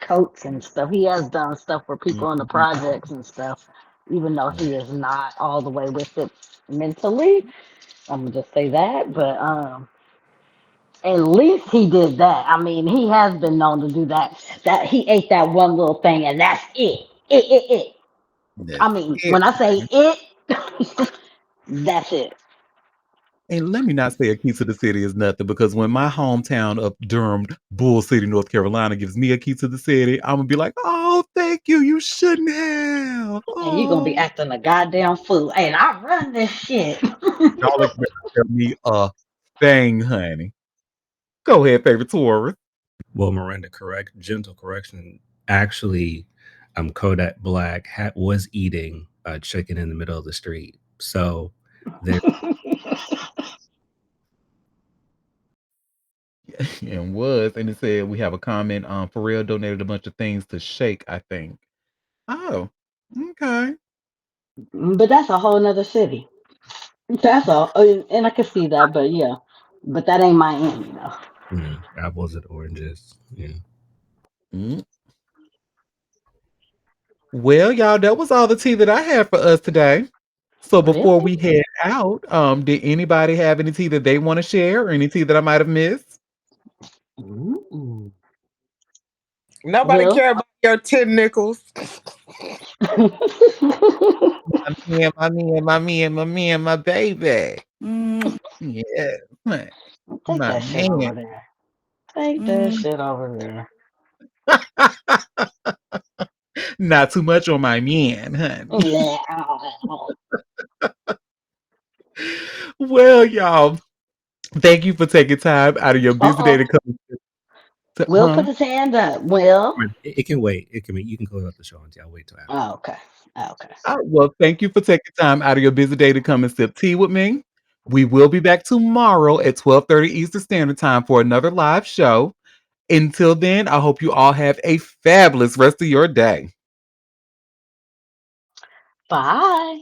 coats and stuff. He has done stuff for people in the Mhm. projects and stuff, even though he is not all the way with it mentally. I'm gonna just say that, but at least he did that. I mean, he has been known to do that. That he ate that one little thing, and that's it. It. I That's mean, it. when I say it, that's it. And let me not say a key to the city is nothing because when my hometown of Durham, Bull City, North Carolina, gives me a key to the city, I'm gonna be like, "Oh, thank you. You shouldn't have. And you're gonna be Oh, acting a goddamn fool. And I run this shit. y'all ain't gonna tell me a thing, honey." Go ahead, favorite tourist. Well, Miranda, correct. Gentle correction. Actually, Kodak Black was eating chicken in the middle of the street. So there. And it said we have a comment. Pharrell donated a bunch of things to Shake. I think. Oh, okay. But that's a whole nother city. That's all. And I can see that, but yeah. But that ain't Miami, though. Apples and oranges. Yeah. Mm. Well, y'all, that was all the tea that I had for us today. So before Really? we head out, did anybody have any tea that they want to share or any tea that I might have missed? Ooh. nobody Well, care about your 10 nickels. My baby. Yeah, take my that shit man. over there. Take that Mm. shit over there. Not too much on my man, honey. Yeah. Well, y'all, thank you for taking time out of your Uh busy day to oh. come. Will put Huh? his hand up. Will. It can wait. It can be. You can close out the show until I'll wait till after. Oh, okay. Okay. Well, thank you for taking time out of your busy day to come and sip tea with me. We will be back tomorrow at 12:30 Eastern Standard Time for another live show. Until then, I hope you all have a fabulous rest of your day. Bye.